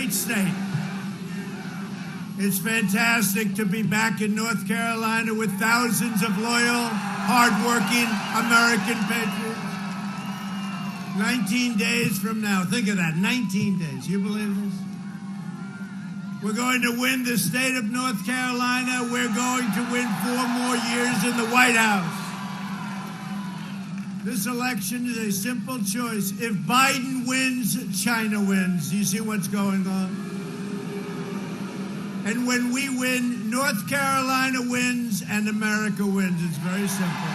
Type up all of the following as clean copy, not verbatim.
great state. It's fantastic to be back in North Carolina with thousands of loyal, hardworking American patriots. 19 days from now, think of that, 19 days. You believe this? We're going to win the state of North Carolina. We're going to win 4 more years in the White House. This election is a simple choice. If Biden wins, China wins. You see what's going on? And when we win, North Carolina wins and America wins. It's very simple.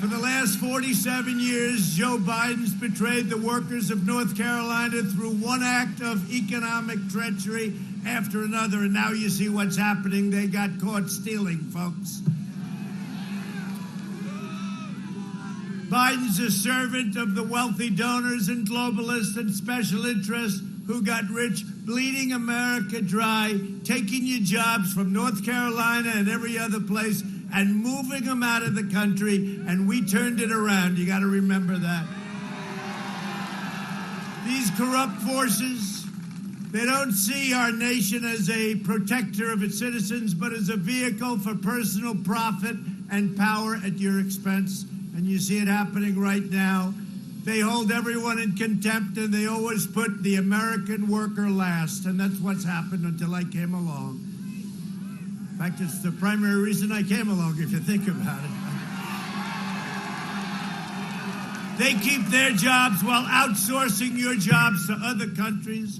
For the last 47 years, Joe Biden's betrayed the workers of North Carolina through one act of economic treachery after another. And now you see what's happening. They got caught stealing, folks. Biden's a servant of the wealthy donors and globalists and special interests who got rich, bleeding America dry, taking your jobs from North Carolina and every other place and moving them out of the country, and we turned it around. You got to remember that. These corrupt forces, they don't see our nation as a protector of its citizens, but as a vehicle for personal profit and power at your expense. And you see it happening right now. They hold everyone in contempt, and they always put the American worker last. And that's what's happened until I came along. In fact, it's the primary reason I came along, if you think about it. They keep their jobs while outsourcing your jobs to other countries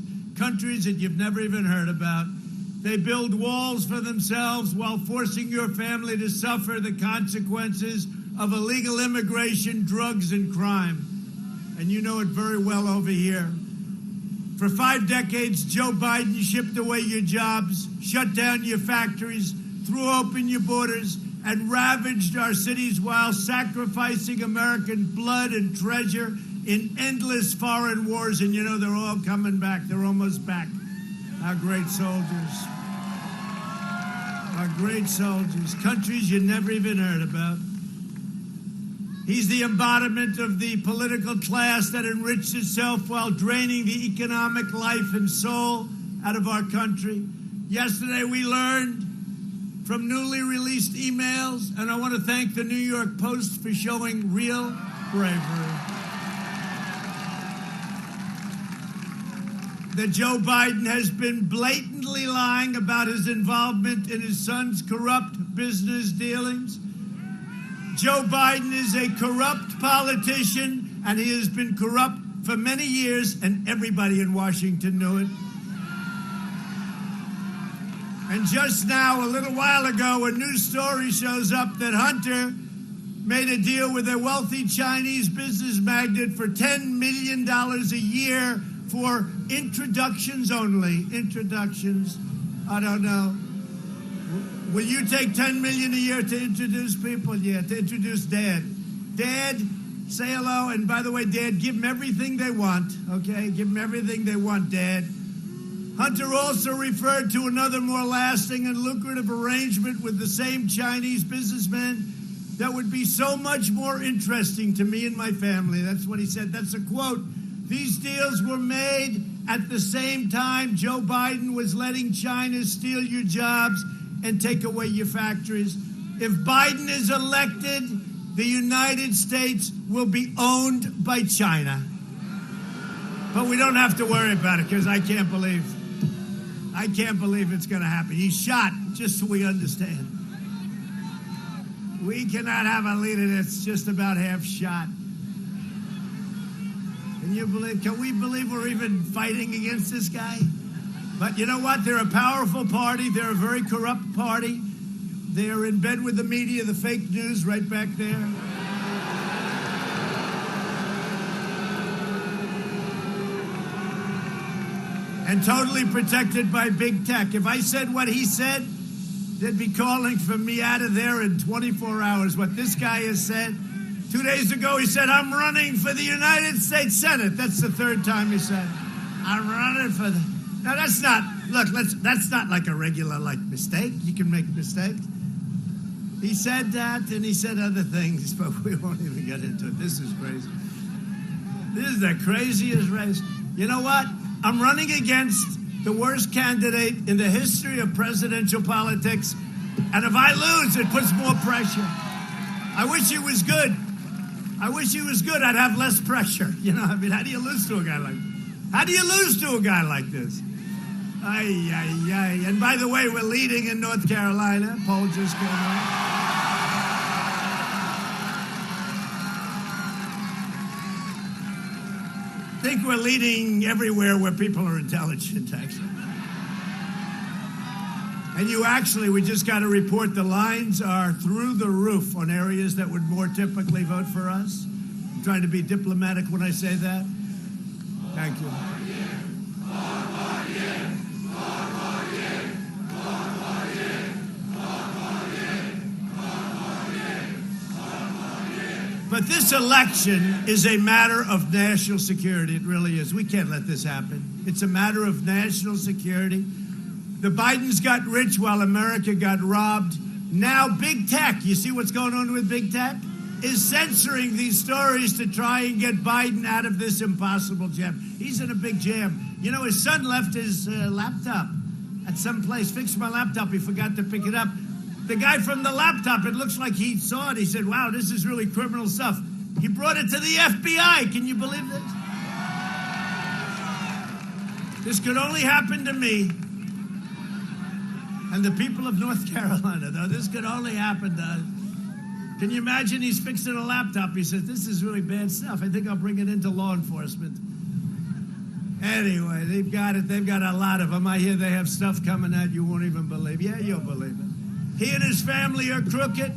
that you've never even heard about. They build walls for themselves while forcing your family to suffer the consequences of illegal immigration, drugs, and crime. And you know it very well over here. For 5 decades, Joe Biden shipped away your jobs, shut down your factories, threw open your borders, and ravaged our cities while sacrificing American blood and treasure in endless foreign wars. And you know, they're all coming back. They're almost back. Our great soldiers. Our great soldiers. Countries you never even heard about. He's the embodiment of the political class that enriched itself while draining the economic life and soul out of our country. Yesterday we learned from newly released emails, and I want to thank the New York Post for showing real bravery, that Joe Biden has been blatantly lying about his involvement in his son's corrupt business dealings. Joe Biden is a corrupt politician, and he has been corrupt for many years, and everybody in Washington knew it. And just now, a little while ago, a news story shows up that Hunter made a deal with a wealthy Chinese business magnate for $10 million a year for introductions only. Introductions. I don't know. Will you take $10 million a year to introduce people? Yeah, to introduce Dad. Dad, say hello. And by the way, Dad, give them everything they want, okay? Give them everything they want, Dad. Hunter also referred to another more lasting and lucrative arrangement with the same Chinese businessman that would be so much more interesting to me and my family. That's what he said. That's a quote. These deals were made at the same time Joe Biden was letting China steal your jobs and take away your factories. If Biden is elected, the United States will be owned by China. But we don't have to worry about it, because I can't believe it's going to happen. He's shot, just so we understand. We cannot have a leader that's just about half shot. Can we believe we're even fighting against this guy? But you know what? They're a powerful party. They're a very corrupt party. They're in bed with the media, the fake news right back there. And totally protected by big tech. If I said what he said, they'd be calling for me out of there in 24 hours. What this guy has said. 2 days ago, he said, I'm running for the United States Senate. That's the 3rd time he said, I'm running for the... Now, that's not like a regular, mistake. You can make mistakes. He said that, and he said other things, but we won't even get into it. This is crazy. This is the craziest race. You know what? I'm running against the worst candidate in the history of presidential politics. And if I lose, it puts more pressure. I wish he was good. I wish he was good. I'd have less pressure. You know, I mean, how do you lose to a guy like this? How do you lose to a guy like this? Ay, ay, ay. And by the way, we're leading in North Carolina. Poll just came out. I think we're leading everywhere where people are intelligent, actually. And we just got to report the lines are through the roof on areas that would more typically vote for us. I'm trying to be diplomatic when I say that. Thank you. But this election is a matter of national security. It really is. We can't let this happen. It's a matter of national security. The Bidens got rich while America got robbed. Now big tech, you see what's going on with big tech? Is censoring these stories to try and get Biden out of this impossible jam. He's in a big jam. You know, his son left his laptop at some place, fixed my laptop, he forgot to pick it up. The guy from the laptop, it looks like he saw it. He said, wow, this is really criminal stuff. He brought it to the FBI. Can you believe this? This could only happen to me and the people of North Carolina, though. This could only happen to us. Can you imagine he's fixing a laptop? He says, this is really bad stuff. I think I'll bring it into law enforcement. Anyway, they've got it. They've got a lot of them. I hear they have stuff coming out you won't even believe. Yeah, you'll believe it. He and his family are crooked,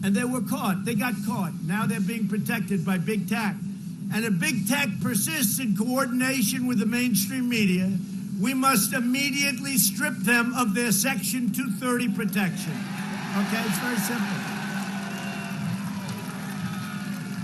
and they were caught. They got caught. Now they're being protected by big tech. And if big tech persists in coordination with the mainstream media, we must immediately strip them of their Section 230 protection. Okay? It's very simple.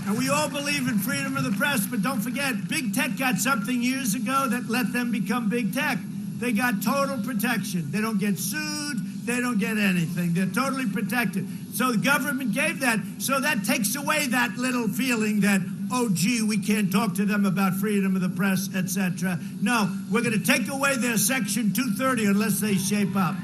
And we all believe in freedom of the press, but don't forget, big tech got something years ago that let them become big tech. They got total protection. They don't get sued. They don't get anything. They're totally protected. So the government gave that. So that takes away that little feeling that, oh, gee, we can't talk to them about freedom of the press, etc. No, we're going to take away their Section 230 unless they shape up.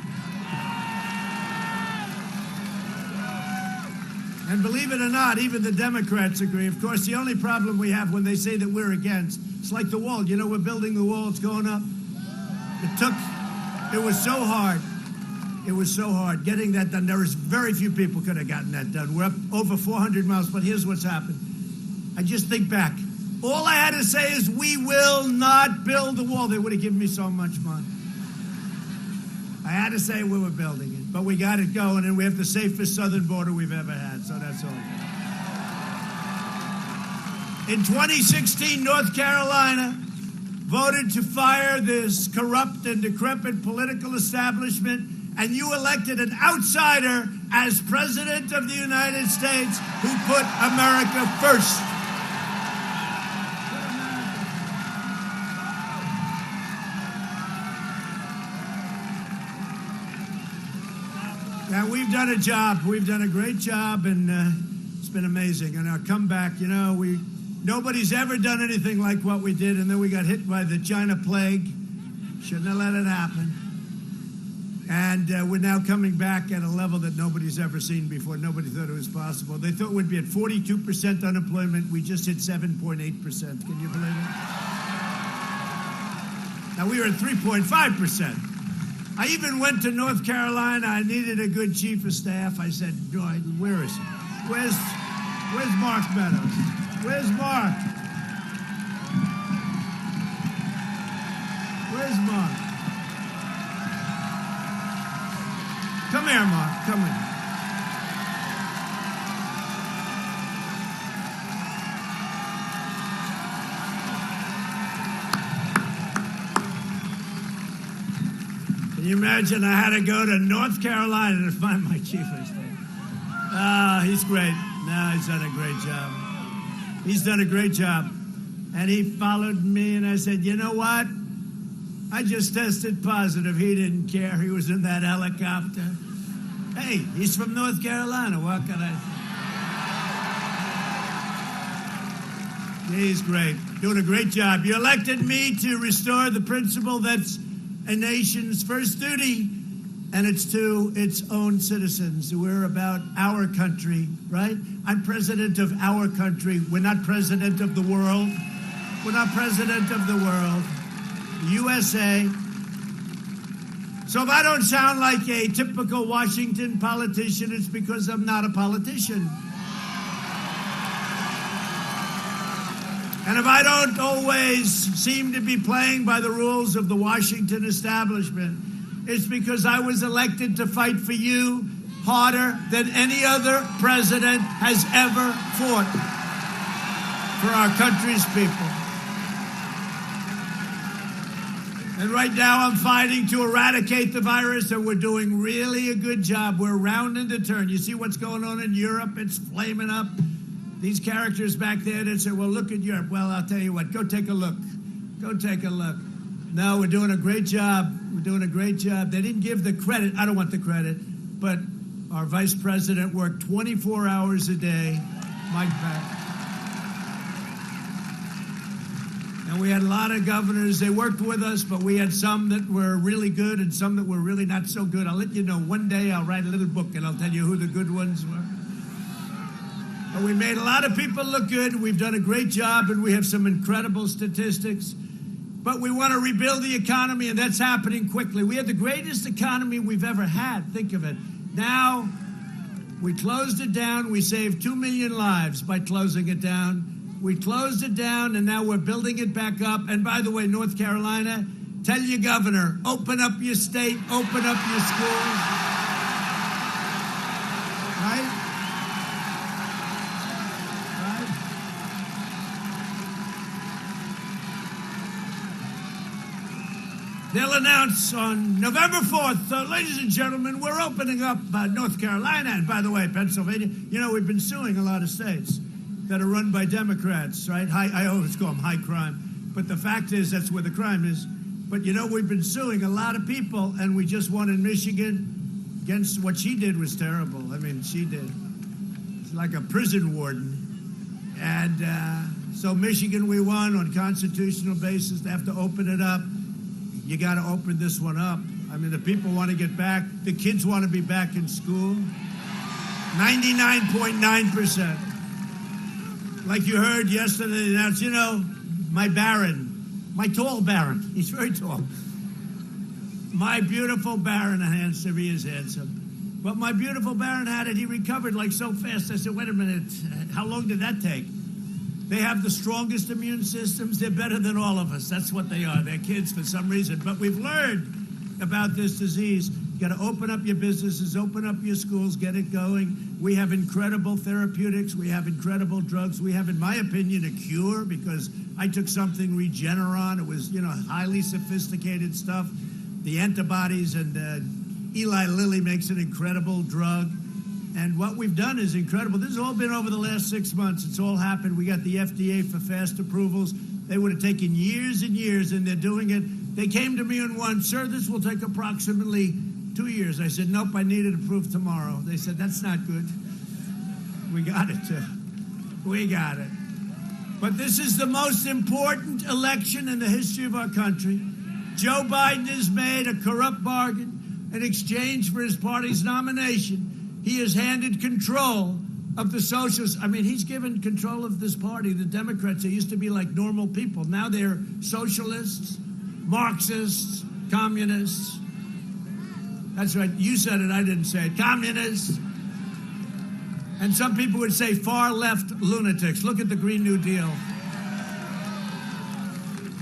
And believe it or not, even the Democrats agree. Of course, the only problem we have when they say that we're against, it's like the wall. You know, we're building the wall. It's going up. It was so hard. It was so hard getting that done. There was very few people could have gotten that done. We're up over 400 miles, but here's what's happened. I just think back. All I had to say is, we will not build the wall. They would have given me so much money. I had to say we were building it, but we got it going, and we have the safest southern border we've ever had, so that's all. In 2016, North Carolina voted to fire this corrupt and decrepit political establishment, and you elected an outsider as President of the United States who put America first. Now, we've done a job. We've done a great job, and it's been amazing. And our comeback, you know, nobody's ever done anything like what we did, and then we got hit by the China plague. Shouldn't have let it happen. And we're now coming back at a level that nobody's ever seen before. Nobody thought it was possible. They thought we'd be at 42% unemployment. We just hit 7.8%. Can you believe it? Now, we were at 3.5%. I even went to North Carolina. I needed a good chief of staff. I said, where is he? Where's Mark Meadows? Where's Mark? Where's Mark? Come here, Mark. Come here. Can you imagine? I had to go to North Carolina to find my chief of staff. He's great. No, he's done a great job. He's done a great job. And he followed me, and I said, you know what? I just tested positive. He didn't care. He was in that helicopter. Hey, he's from North Carolina. What can I say? He's great. Doing a great job. You elected me to restore the principle that's a nation's first duty, and it's to its own citizens. We're about our country, right? I'm president of our country. We're not president of the world. We're not president of the world. USA. So if I don't sound like a typical Washington politician, it's because I'm not a politician. And if I don't always seem to be playing by the rules of the Washington establishment, it's because I was elected to fight for you harder than any other president has ever fought for our country's people. And right now I'm fighting to eradicate the virus, and we're doing really a good job. We're rounding the turn. You see what's going on in Europe? It's flaming up. These characters back there that say, well, look at Europe. Well, I'll tell you what, go take a look. Go take a look. No, we're doing a great job. We're doing a great job. They didn't give the credit. I don't want the credit. But our vice president worked 24 hours a day. Mike Beck. And we had a lot of governors. They worked with us, but we had some that were really good and some that were really not so good. I'll let you know. One day I'll write a little book and I'll tell you who the good ones were. But we made a lot of people look good. We've done a great job, and we have some incredible statistics. But we want to rebuild the economy, and that's happening quickly. We had the greatest economy we've ever had. Think of it. Now, we closed it down. We saved 2 million lives by closing it down. We closed it down, and now we're building it back up. And by the way, North Carolina, tell your governor, open up your state, open up your schools. Right? They'll announce on November 4th, ladies and gentlemen, we're opening up North Carolina. And by the way, Pennsylvania, you know, we've been suing a lot of states that are run by Democrats, right? I always call them high crime. But the fact is, that's where the crime is. But, you know, we've been suing a lot of people, and we just won in Michigan against what she did was terrible. I mean, she did. It's like a prison warden. And so Michigan, we won on constitutional basis. They have to open it up. You got to open this one up. I mean, the people want to get back. The kids want to be back in school. 99.9%. Like you heard yesterday, they announced, you know, my Baron, my tall Baron. He's very tall. My beautiful Baron, handsome, he is handsome. But my beautiful Baron had it. He recovered like so fast. I said, wait a minute, how long did that take? They have the strongest immune systems. They're better than all of us. That's what they are. They're kids for some reason. But we've learned about this disease. You got to open up your businesses, open up your schools, get it going. We have incredible therapeutics. We have incredible drugs. We have, in my opinion, a cure, because I took something, Regeneron. It was, you know, highly sophisticated stuff. The antibodies, and Eli Lilly makes an incredible drug. And what we've done is incredible. This has all been over the last 6 months. It's all happened. We got the FDA for fast approvals. They would have taken years and years, and they're doing it. They came to me and won, sir, this will take approximately 2 years. I said, nope, I need it approved tomorrow. They said, that's not good. We got it, too. We got it. But this is the most important election in the history of our country. Joe Biden has made a corrupt bargain in exchange for his party's nomination. He has handed control of the socialists. I mean, he's given control of this party, the Democrats. They used to be like normal people. Now they're socialists, Marxists, communists. That's right. You said it. I didn't say it. Communists. And some people would say far-left lunatics. Look at the Green New Deal.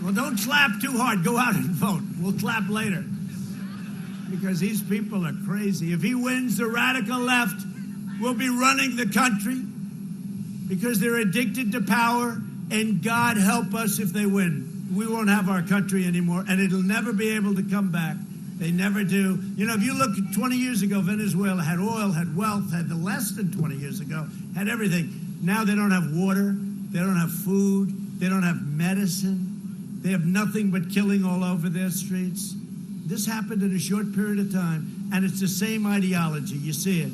Well, don't clap too hard. Go out and vote. We'll clap later. Because these people are crazy. If he wins, the radical left will be running the country because they're addicted to power, and God help us if they win. We won't have our country anymore, and it'll never be able to come back. They never do. You know, if you look at 20 years ago, Venezuela had oil, had wealth, had the less than 20 years ago, had everything. Now they don't have water, they don't have food, they don't have medicine. They have nothing but killing all over their streets. This happened in a short period of time, and it's the same ideology. You see it.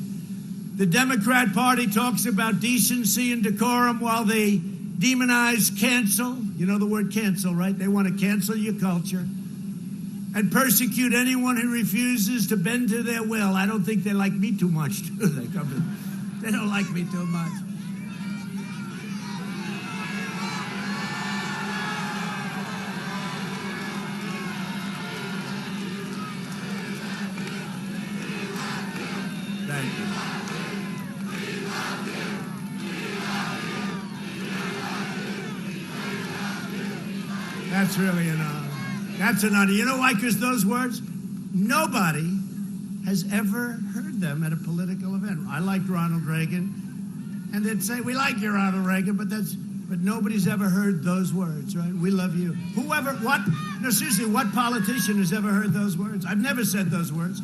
The Democrat Party talks about decency and decorum while the demonize, cancel. You know the word cancel, right? They want to cancel your culture and persecute anyone who refuses to bend to their will. I don't think they like me too much, do they? They don't like me too much. Thank you. That's really an honor. That's an honor. You know why? Because those words, nobody has ever heard them at a political event. I liked Ronald Reagan, and they'd say, we like you, Ronald Reagan, but nobody's ever heard those words, right? We love you. No, seriously, what politician has ever heard those words? I've never said those words.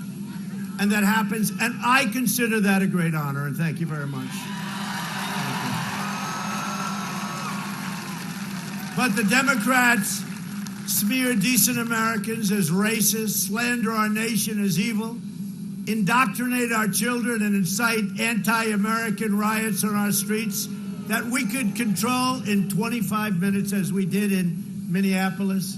And that happens, and I consider that a great honor, and thank you very much. But the Democrats smear decent Americans as racist, slander our nation as evil, indoctrinate our children, and incite anti-American riots on our streets that we could control in 25 minutes, as we did in Minneapolis,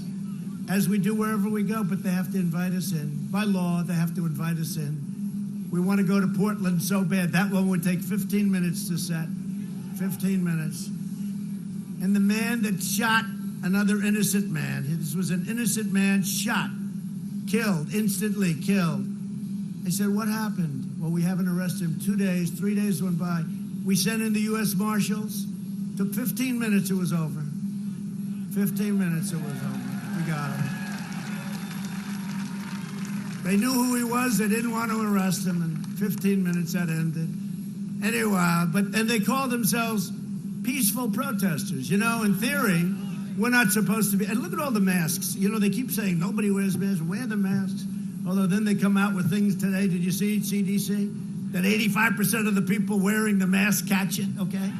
as we do wherever we go. But they have to invite us in. By law, they have to invite us in. We want to go to Portland so bad. That one would take 15 minutes to set. 15 minutes. And the man that shot another innocent man, this was an innocent man, shot, killed, instantly killed. They said, what happened? Well, we haven't arrested him. 2 days, 3 days went by. We sent in the U.S. Marshals. Took 15 minutes, it was over. 15 minutes, it was over. We got him. They knew who he was. They didn't want to arrest him. And 15 minutes, that ended. Anyway, and they call themselves peaceful protesters. You know, in theory, we're not supposed to be. And look at all the masks. You know, they keep saying nobody wears masks. Wear the masks. Although then they come out with things today. Did you see CDC? That 85% of the people wearing the mask catch it, okay?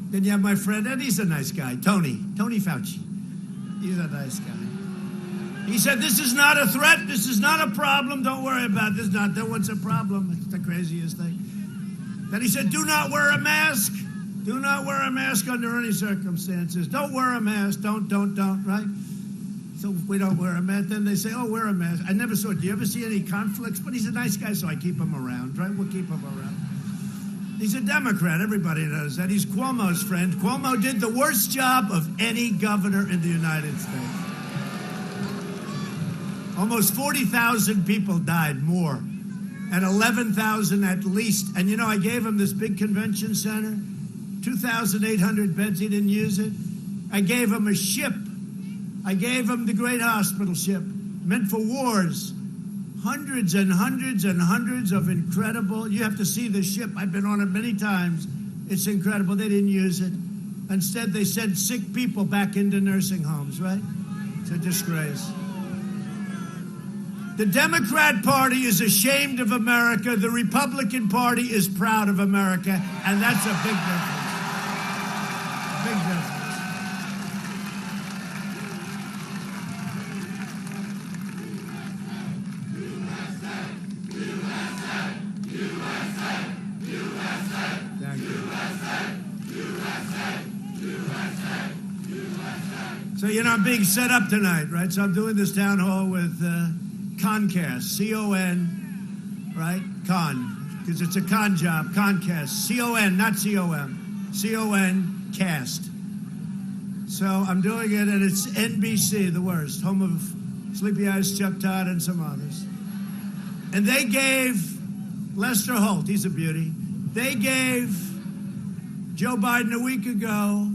Then you have my friend, and he's a nice guy, Tony Fauci. He's a nice guy. He said, this is not a threat. This is not a problem. Don't worry about this. What's a problem? It's the craziest thing. Then he said, do not wear a mask. Do not wear a mask under any circumstances. Don't wear a mask. Don't, right? So we don't wear a mask. Then they say, oh, wear a mask. I never saw it. Do you ever see any conflicts? But he's a nice guy, so I keep him around, right? We'll keep him around. He's a Democrat. Everybody knows that. He's Cuomo's friend. Cuomo did the worst job of any governor in the United States. Almost 40,000 people died, more. And 11,000 at least. And, you know, I gave him this big convention center, 2,800 beds. He didn't use it. I gave him a ship. I gave him the great hospital ship, meant for wars. Hundreds and hundreds and hundreds of incredible, you have to see the ship. I've been on it many times. It's incredible. They didn't use it. Instead, they sent sick people back into nursing homes, right? It's a disgrace. The Democrat Party is ashamed of America. The Republican Party is proud of America. And that's a big difference. Big difference. So, you know, I'm being set up tonight, right? So I'm doing this town hall with Concast, C-O-N, right? Con, because it's a con job, Concast, C-O-N, not C-O-M, C-O-N, cast. So I'm doing it, and it's NBC, the worst, home of Sleepy Eyes, Chuck Todd, and some others. And they gave Lester Holt, he's a beauty, they gave Joe Biden a week ago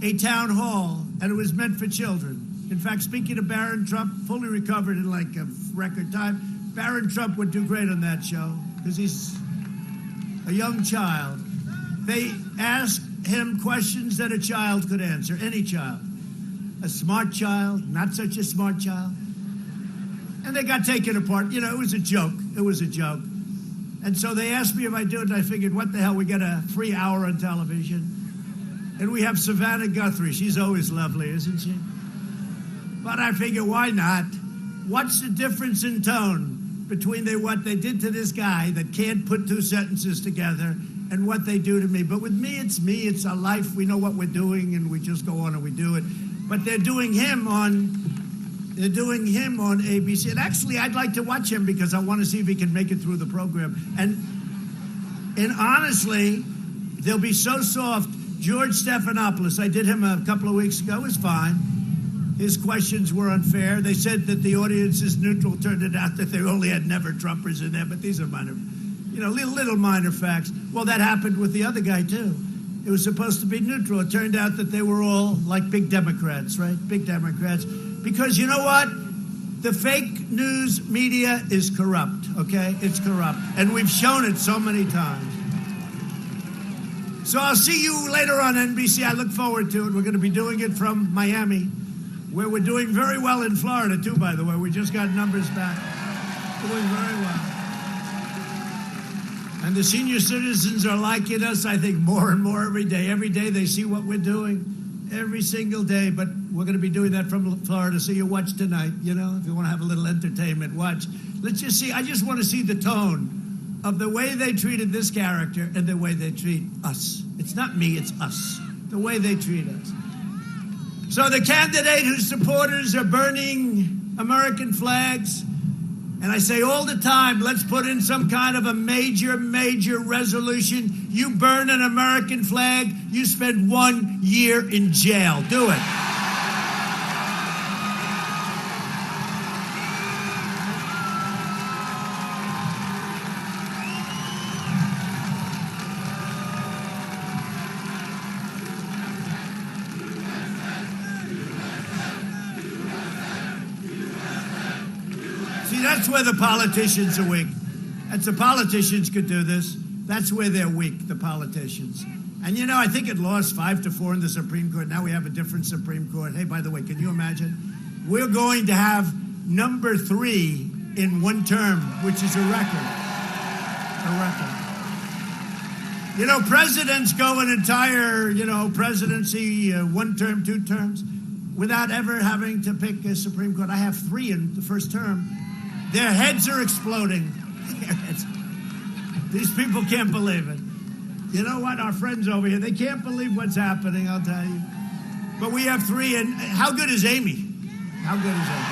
a town hall, and it was meant for children. In fact, speaking of Barron Trump, fully recovered in like a record time, Barron Trump would do great on that show because he's a young child. They asked him questions that a child could answer, any child. A smart child, not such a smart child. And they got taken apart. You know, it was a joke. It was a joke. And so they asked me if I do it, and I figured, what the hell, we get a free hour on television. And we have Savannah Guthrie. She's always lovely, isn't she? But I figure, why not? What's the difference in tone between what they did to this guy that can't put two sentences together and what they do to me. But with me, it's our life. We know what we're doing, and we just go on and we do it. But they're doing him on ABC. And actually, I'd like to watch him because I want to see if he can make it through the program. And honestly, they'll be so soft. George Stephanopoulos, I did him a couple of weeks ago, was fine. His questions were unfair. They said that the audience is neutral. Turned it out that they only had never-Trumpers in there, but these are minor, little minor facts. Well, that happened with the other guy, too. It was supposed to be neutral. It turned out that they were all like big Democrats, right? Big Democrats. Because you know what? The fake news media is corrupt, okay? It's corrupt. And we've shown it so many times. So I'll see you later on NBC. I look forward to it. We're going to be doing it from Miami, where we're doing very well in Florida, too, by the way. We just got numbers back. Doing very well. And the senior citizens are liking us, I think, more and more every day. Every day they see what we're doing, every single day. But we're going to be doing that from Florida, so you watch tonight, if you want to have a little entertainment, watch. Let's just see. I just want to see the tone of the way they treated this character and the way they treat us. It's not me, it's us. The way they treat us. So the candidate whose supporters are burning American flags, and I say all the time, let's put in some kind of a major resolution. You burn an American flag, you spend 1 year in jail. Do it. That's where the politicians are weak. That's the politicians could do this. That's where they're weak, the politicians. And I think it lost 5-4 in the Supreme Court. Now we have a different Supreme Court. Hey, by the way, can you imagine? We're going to have number 3 in one term, which is a record. A record. Presidents go an entire, presidency, 1 term, 2 terms, without ever having to pick a Supreme Court. I have 3 in the first term. Their heads are exploding. These people can't believe it. You know what? Our friends over here, they can't believe what's happening, I'll tell you. But we have 3, and how good is Amy? How good is Amy?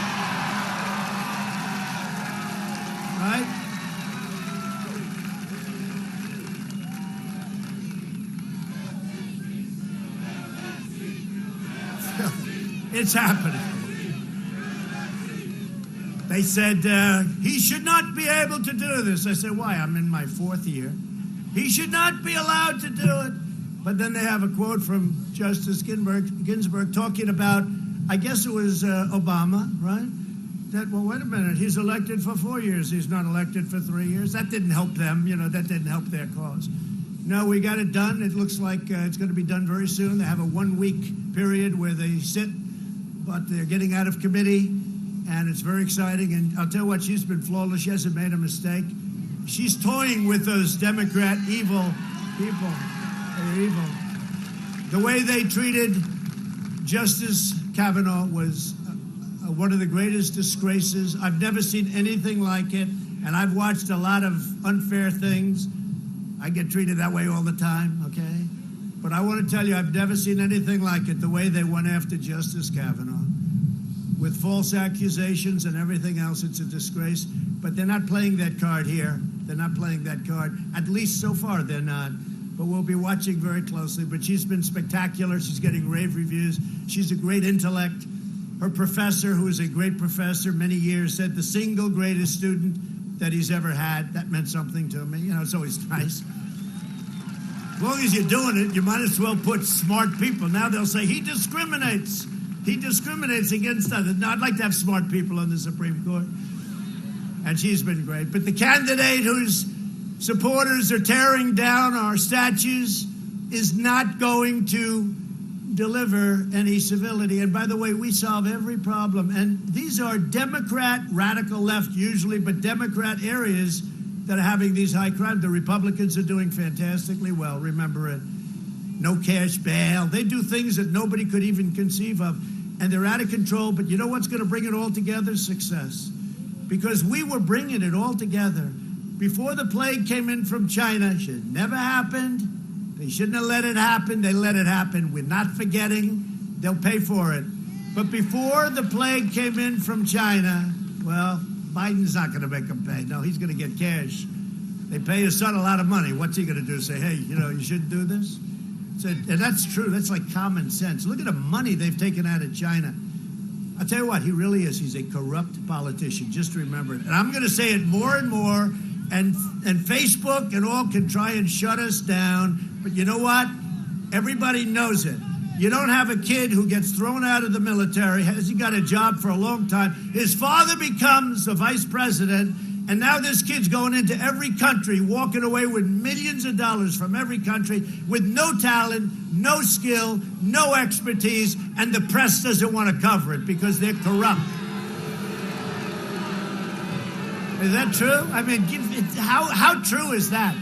Right? It's happening. They said, he should not be able to do this. I said, why? I'm in my 4th year. He should not be allowed to do it. But then they have a quote from Justice Ginsburg talking about, I guess it was Obama, right? That, well, wait a minute, he's elected for 4 years. He's not elected for 3 years. That didn't help them. That didn't help their cause. No, we got it done. It looks like it's going to be done very soon. They have a 1-week period where they sit, but they're getting out of committee. And it's very exciting. And I'll tell you what, she's been flawless. She hasn't made a mistake. She's toying with those Democrat evil people. They're evil. The way they treated Justice Kavanaugh was one of the greatest disgraces. I've never seen anything like it. And I've watched a lot of unfair things. I get treated that way all the time, okay? But I want to tell you, I've never seen anything like it, the way they went after Justice Kavanaugh. With false accusations and everything else, it's a disgrace. But they're not playing that card here. They're not playing that card. At least so far, they're not. But we'll be watching very closely. But she's been spectacular. She's getting rave reviews. She's a great intellect. Her professor, who is a great professor many years, said the single greatest student that he's ever had. That meant something to me. It's always nice. As long as you're doing it, you might as well put smart people. Now they'll say, he discriminates. He discriminates against others. Now, I'd like to have smart people on the Supreme Court. And she's been great. But the candidate whose supporters are tearing down our statues is not going to deliver any civility. And by the way, we solve every problem. And these are Democrat, radical left usually, but Democrat areas that are having these high crimes. The Republicans are doing fantastically well. Remember it. No cash bail. They do things that nobody could even conceive of. And they're out of control. But you know what's going to bring it all together? Success. Because we were bringing it all together. before the plague came in from China, should never happened. They shouldn't have let it happen. They let it happen. We're not forgetting. They'll pay for it. But before the plague came in from China, well, Biden's not going to make them pay. No, he's going to get cash. They pay his son a lot of money. What's he going to do? Say, hey, you shouldn't do this? And that's true. That's like common sense. Look at the money they've taken out of China. I'll tell you what, he really is. He's a corrupt politician. Just remember it. And I'm going to say it more and more. And Facebook and all can try and shut us down. But you know what? Everybody knows it. You don't have a kid who gets thrown out of the military, hasn't got a job for a long time. His father becomes a vice president, and now this kid's going into every country, walking away with millions of dollars from every country with no talent, no skill, no expertise, and the press doesn't want to cover it because they're corrupt. Is that true? I mean, how true is that?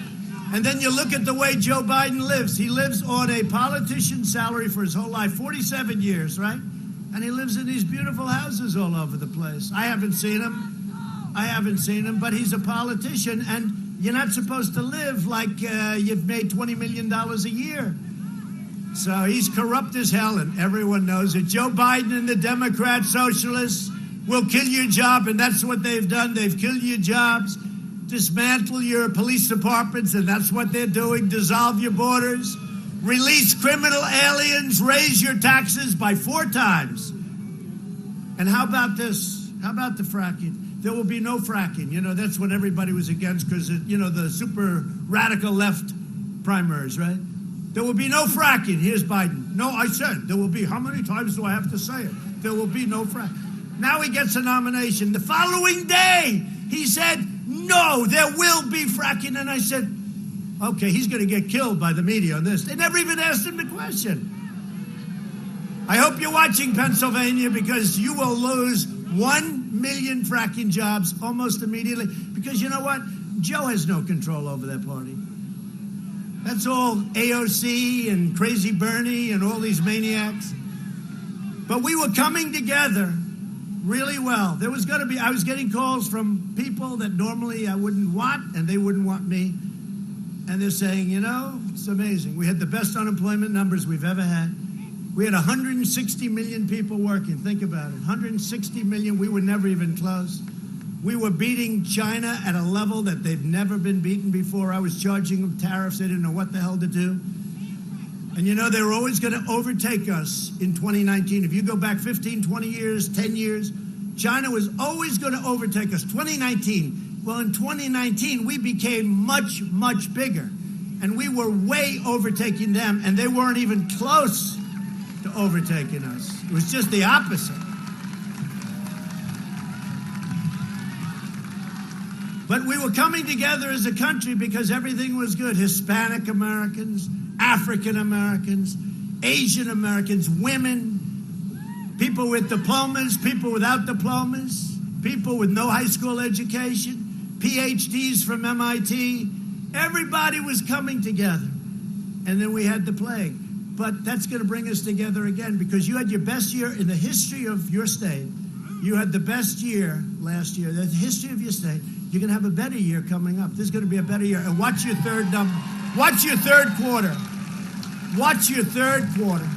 And then you look at the way Joe Biden lives. He lives on a politician's salary for his whole life, 47 years, right? And he lives in these beautiful houses all over the place. I haven't seen him, but he's a politician, and you're not supposed to live like you've made $20 million a year. So he's corrupt as hell, and everyone knows it. Joe Biden and the Democrat socialists will kill your job, and that's what they've done. They've killed your jobs. Dismantle your police departments, and that's what they're doing. Dissolve your borders. Release criminal aliens. Raise your taxes by 4 times. And how about this? How about the fracking? There will be no fracking. That's what everybody was against because, the super radical left primaries, right? There will be no fracking. Here's Biden. No, I said there will be. How many times do I have to say it? There will be no fracking. Now he gets a nomination. The following day, he said, no, there will be fracking. And I said, okay, he's going to get killed by the media on this. They never even asked him the question. I hope you're watching Pennsylvania because you will lose 1 million fracking jobs almost immediately. Because you know what? Joe has no control over that party. That's all AOC and Crazy Bernie and all these maniacs. But we were coming together really well. I was getting calls from people that normally I wouldn't want, and they wouldn't want me. And they're saying, it's amazing. We had the best unemployment numbers we've ever had. We had 160 million people working. Think about it. 160 million. We were never even close. We were beating China at a level that they've never been beaten before. I was charging them tariffs. They didn't know what the hell to do. And they were always going to overtake us in 2019. If you go back 15, 20 years, 10 years, China was always going to overtake us. 2019. Well, in 2019, we became much, much bigger. And we were way overtaking them, and they weren't even close to overtaking us. It was just the opposite. But we were coming together as a country because everything was good. Hispanic Americans, African Americans, Asian Americans, women, people with diplomas, people without diplomas, people with no high school education, PhDs from MIT. Everybody was coming together. And then we had the plague. But that's going to bring us together again because you had your best year in the history of your state. You had the best year last year. The history of your state. You're going to have a better year coming up. This is going to be a better year. And watch your third number. Watch your third quarter. Watch your third quarter.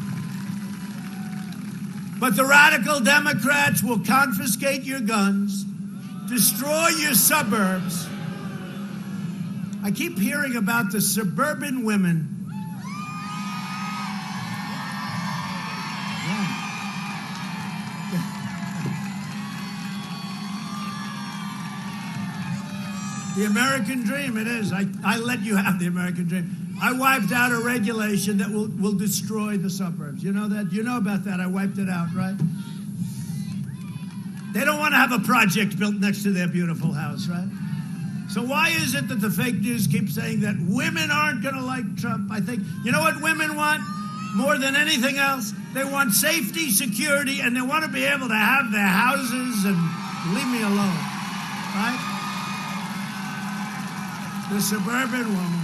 But the radical Democrats will confiscate your guns, destroy your suburbs. I keep hearing about the suburban women. The American dream, it is. I let you have the American dream. I wiped out a regulation that will destroy the suburbs. You know that? You know about that. I wiped it out, right? They don't want to have a project built next to their beautiful house, right? So why is it that the fake news keeps saying that women aren't going to like Trump? I think, you know what women want more than anything else? They want safety, security, and they want to be able to have their houses and leave me alone, right? The suburban woman.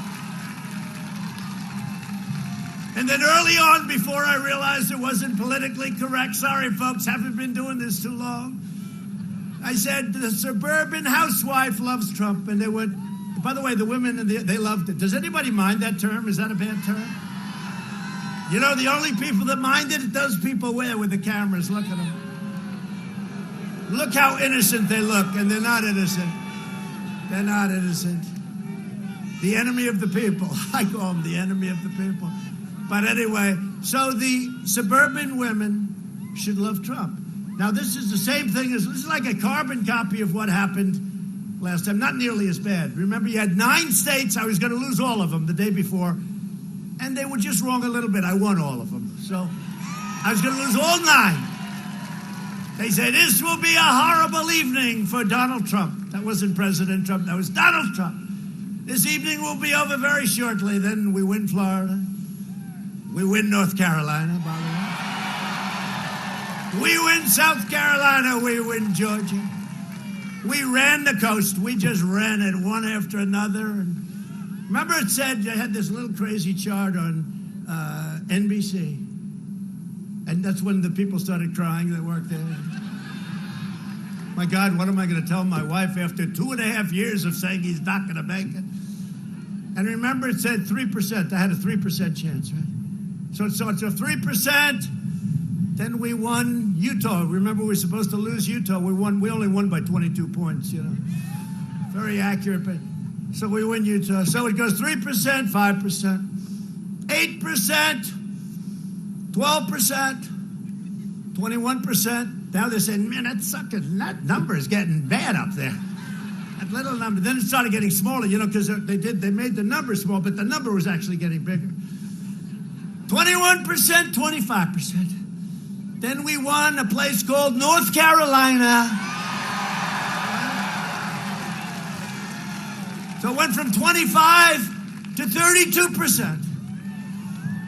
And then early on, before I realized it wasn't politically correct, sorry folks, haven't been doing this too long, I said the suburban housewife loves Trump, and they went, By the way, the women, they loved it. Does anybody mind that term? Is that a bad term? You know, the only people that mind it, those people with the cameras. Look at them. Look how innocent they look, and they're not innocent. They're not innocent. The enemy of the people. I call them the enemy of the people. But anyway, so the suburban women should love Trump. Now, this is the same thing this is like a carbon copy of what happened last time. Not nearly as bad. Remember, you had 9 states. I was going to lose all of them the day before. And they were just wrong a little bit. I won all of them. So I was going to lose all 9. They say, this will be a horrible evening for Donald Trump. That wasn't President Trump. That was Donald Trump. This evening will be over very shortly. Then we win Florida. We win North Carolina, by the way. We win South Carolina. We win Georgia. We ran the coast. We just ran it one after another. And remember it said, I had this little crazy chart on NBC. And that's when the people started crying that worked there. My God, what am I going to tell my wife after 2.5 years of saying he's not going to make it? And remember, it said 3%. I had a 3% chance, right? So it's a 3%. Then we won Utah. Remember, we were supposed to lose Utah. We only won by 22 points, you know. Very accurate, but so we win Utah. So it goes 3%, 5%, 8%, 12%, 21%. Now they're saying, man, that number is getting bad up there. That little number. Then it started getting smaller, you know, because they made the number small, but the number was actually getting bigger. 21%, 25%. Then we won a place called North Carolina. So it went from 25 to 32%.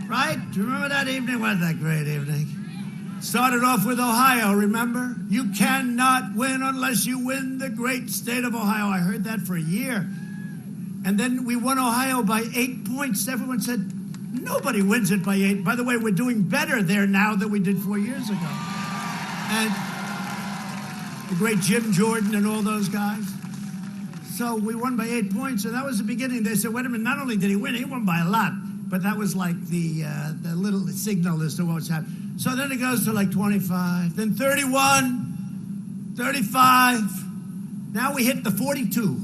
Right? Do you remember that evening? Wasn't that great evening? Started off with Ohio, remember? You cannot win unless you win the great state of Ohio. I heard that for a year. And then we won Ohio by 8 points. Everyone said, nobody wins it by 8. By the way, we're doing better there now than we did 4 years ago. And the great Jim Jordan and all those guys. So we won by 8 points, and that was the beginning. They said, wait a minute, not only did he won by a lot, but that was like the little signal as to what was happening. So then it goes to like 25, then 31, 35. Now we hit the 42.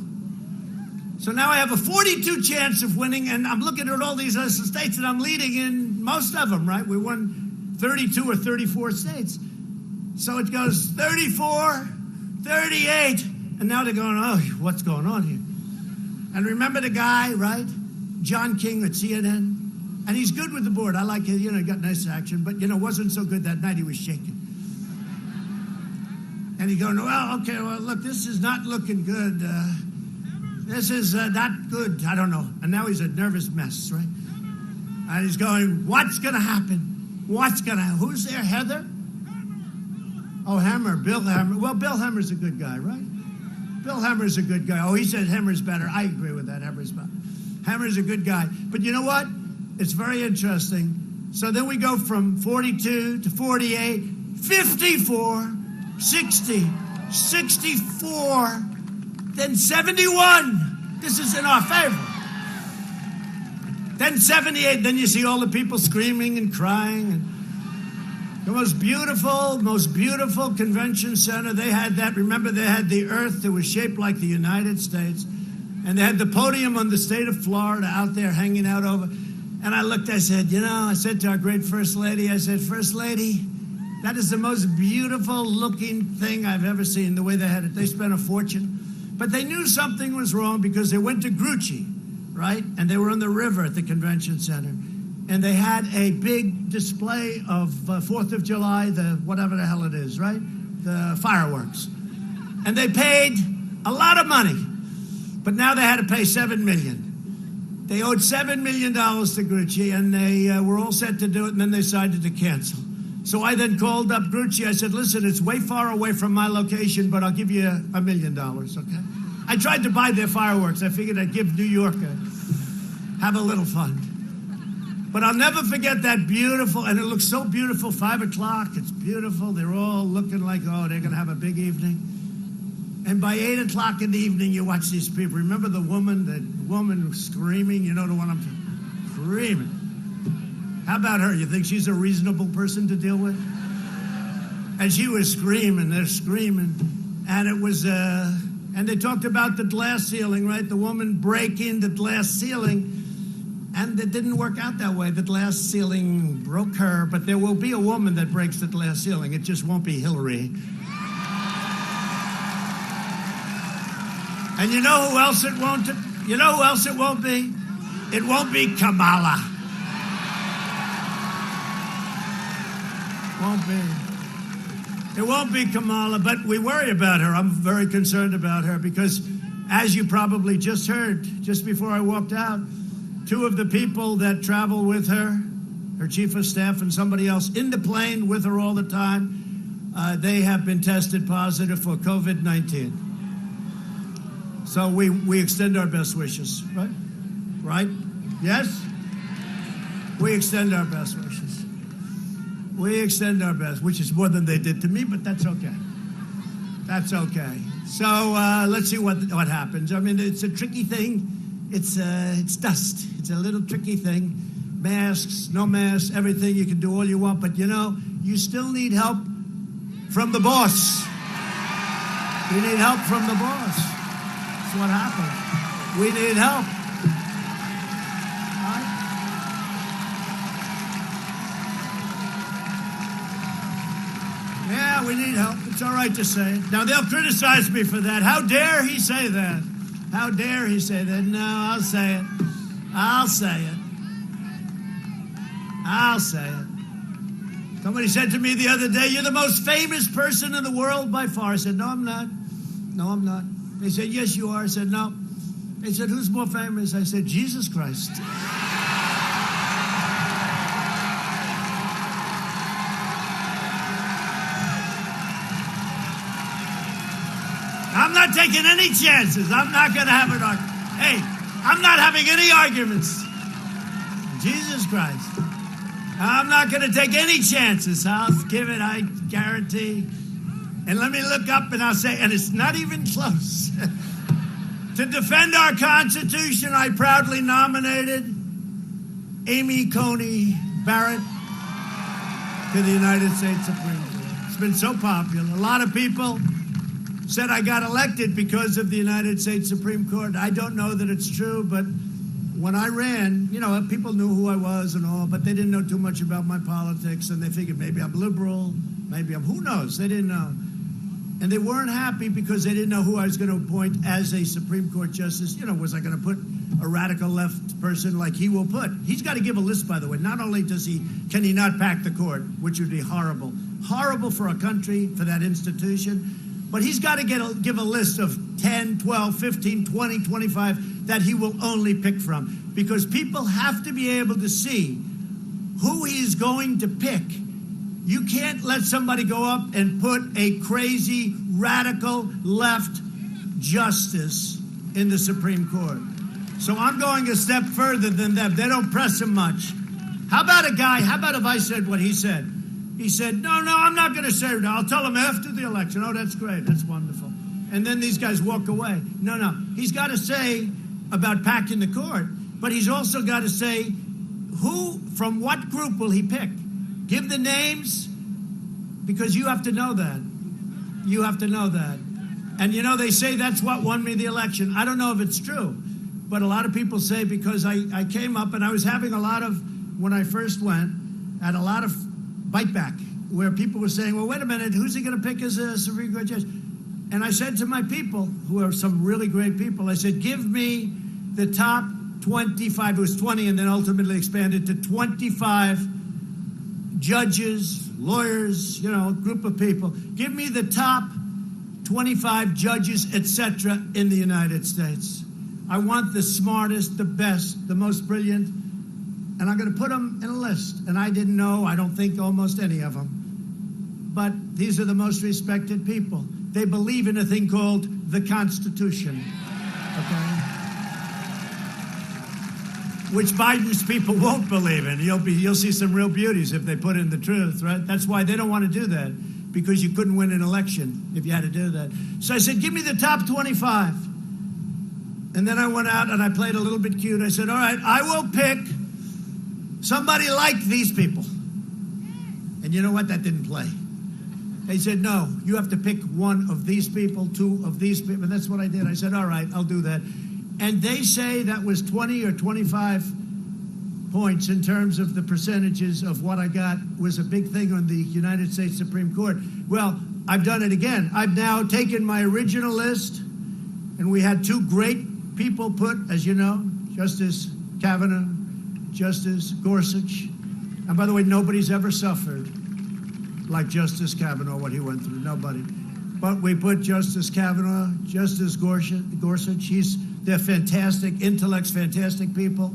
So now I have a 42 chance of winning, and I'm looking at all these other states, and I'm leading in most of them, right? We won 32 or 34 states. So it goes 34, 38, and now they're going, oh, what's going on here? And remember the guy, right? John King at CNN? And he's good with the board. I like it. You know, he got nice action, but, you know, wasn't so good that night. He was shaking. And he's going, well, okay, well, look, this is not looking good. This is not good. I don't know. And now he's a nervous mess, right? And he's going, what's going to happen? Who's there, Heather? Oh, Hammer, Bill Hammer. Well, Bill Hammer's a good guy, right? Bill Hammer's a good guy. Oh, he said Hammer's better. I agree with that. Hammer's better. Hammer's a good guy. But you know what? It's very interesting. So then we go from 42 to 48, 54, 60, 64, then 71. This is in our favor. Then 78. Then you see all the people screaming and crying. And the most beautiful convention center. They had that. Remember, they had the earth that was shaped like the United States. And they had the podium on the state of Florida out there hanging out over. And I looked, I said to our great First Lady, I said, First Lady, that is the most beautiful looking thing I've ever seen, the way they had it. They spent a fortune. But they knew something was wrong because they went to Grucci, right? And they were on the river at the convention center. And they had a big display of 4th of July, the whatever the hell it is, right? The fireworks. And they paid a lot of money. But now they had to pay $7 million. They owed $7 million to Grucci, and they were all set to do it, and then they decided to cancel. So I then called up Grucci. I said, listen, it's way far away from my location, but I'll give you $1 million, okay? I tried to buy their fireworks. I figured I'd give New York have a little fun. But I'll never forget that beautiful, and it looks so beautiful, 5 o'clock. It's beautiful. They're all looking like, oh, they're going to have a big evening. And by 8 o'clock in the evening, you watch these people. Remember the woman screaming? You know the one I'm screaming. How about her? You think she's a reasonable person to deal with? And she was screaming. They're screaming. And it was, and they talked about the glass ceiling, right? The woman breaking the glass ceiling. And it didn't work out that way. The glass ceiling broke her. But there will be a woman that breaks the glass ceiling. It just won't be Hillary. And you know who else it won't? You know who else it won't be? It won't be Kamala. Won't be. It won't be Kamala, but we worry about her. I'm very concerned about her because, as you probably just heard, just before I walked out, two of the people that travel with her, her chief of staff and somebody else in the plane with her all the time, they have been tested positive for COVID-19. So we extend our best wishes, right? Right? Yes? We extend our best wishes. We extend our best, which is more than they did to me, but that's okay. That's okay. So let's see what happens. I mean, it's a tricky thing. It's dust. It's a little tricky thing. Masks, no masks, everything. You can do all you want, but you know, you still need help from the boss. You need help from the boss. That's what happened. We need help. Right? Yeah, we need help. It's all right to say it. Now, they'll criticize me for that. How dare he say that? How dare he say that? No, I'll say it. I'll say it. I'll say it. Somebody said to me the other day, "You're the most famous person in the world by far." I said, "No, I'm not. No, I'm not." They said, "Yes, you are." I said, "No." They said, "Who's more famous?" I said, "Jesus Christ." I'm not taking any chances. I'm not going to have an argument. Hey, I'm not having any arguments. Jesus Christ. I'm not going to take any chances. I'll give it, I guarantee. And let me look up and I'll say, and it's not even close. To defend our Constitution, I proudly nominated Amy Coney Barrett to the United States Supreme Court. It's been so popular. A lot of people said I got elected because of the United States Supreme Court. I don't know that it's true, but when I ran, you know, people knew who I was and all, but they didn't know too much about my politics, and they figured maybe I'm liberal, maybe I'm, who knows? They didn't know. And they weren't happy because they didn't know who I was going to appoint as a Supreme Court justice. You know, was I going to put a radical left person like he will put? He's got to give a list, by the way. Not only can he not pack the court, which would be horrible. Horrible for a country, for that institution. But he's got to give a list of 10, 12, 15, 20, 25 that he will only pick from. Because people have to be able to see who he's going to pick. You can't let somebody go up and put a crazy, radical left justice in the Supreme Court. So I'm going a step further than them. They don't press him much. How about if I said what he said? He said, no, I'm not going to say it. I'll tell him after the election. Oh, that's great. That's wonderful. And then these guys walk away. No. He's got to say about packing the court, but he's also got to say from what group will he pick? Give the names, because you have to know that. You have to know that. And, you know, they say that's what won me the election. I don't know if it's true, but a lot of people say because I came up and I was having a lot of, when I first went, had a lot of bite back where people were saying, well, wait a minute, who's he going to pick as a Supreme Court judge? And I said to my people, who are some really great people, I said, give me the top 25, it was 20 and then ultimately expanded to 25 judges, lawyers, you know, a group of people. Give me the top 25 judges, etc., in the United States. I want the smartest, the best, the most brilliant, and I'm going to put them in a list. And I didn't know, I don't think, almost any of them. But these are the most respected people. They believe in a thing called the Constitution, okay? Which Biden's people won't believe in. You'll see some real beauties if they put in the truth, right? That's why they don't want to do that. because you couldn't win an election if you had to do that. So I said, give me the top 25. And then I went out and I played a little bit cute. I said, all right, I will pick somebody like these people. And you know what? That didn't play. They said, no, you have to pick one of these people, two of these people. And that's what I did. I said, all right, I'll do that. And they say that was 20 or 25 points in terms of the percentages of what I got was a big thing on the United States Supreme Court. Well, I've done it again. I've now taken my original list, and we had two great people put, as you know, Justice Kavanaugh, Justice Gorsuch. And by the way, nobody's ever suffered like Justice Kavanaugh, what he went through. Nobody. But we put Justice Kavanaugh, Justice Gorsuch. They're fantastic intellects, fantastic people.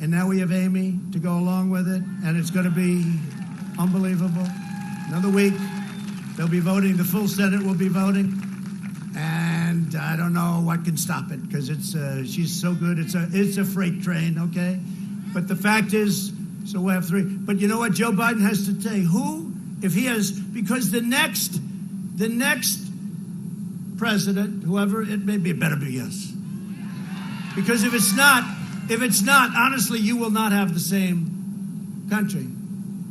And now we have Amy to go along with it, and it's going to be unbelievable. Another week, they'll be voting. The full Senate will be voting. And I don't know what can stop it, because she's so good. It's a freight train, okay? But the fact is, so we'll have three. But you know what Joe Biden has to say? Who, if he has, because the next president, whoever it may be, it better be us. Because if it's not, honestly, you will not have the same country.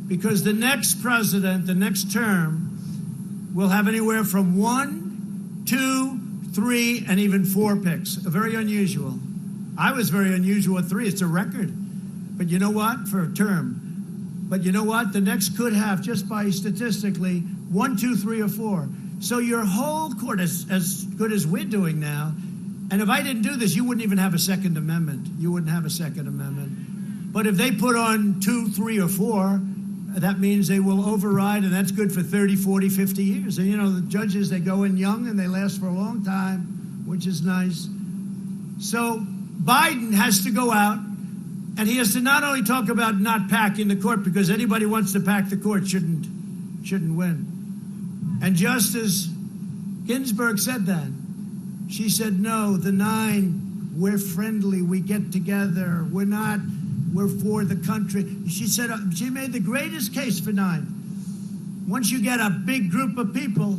Because the next president, the next term, will have anywhere from 1, 2, 3, and even 4 picks. Very unusual. I was very unusual at 3. It's a record. But you know what? For a term. But you know what? The next could have, just by statistically, 1, 2, 3, or 4. So your whole court, as good as we're doing now, and if I didn't do this, you wouldn't even have a Second Amendment. You wouldn't have a Second Amendment. But if they put on 2, 3, or 4, that means they will override, and that's good for 30, 40, 50 years. And, you know, the judges, they go in young, and they last for a long time, which is nice. So Biden has to go out, and he has to not only talk about not packing the court, because anybody who wants to pack the court shouldn't win. And Justice Ginsburg said that. She said, no, the 9, we're friendly, we get together, we're for the country. She said, she made the greatest case for 9. Once you get a big group of people,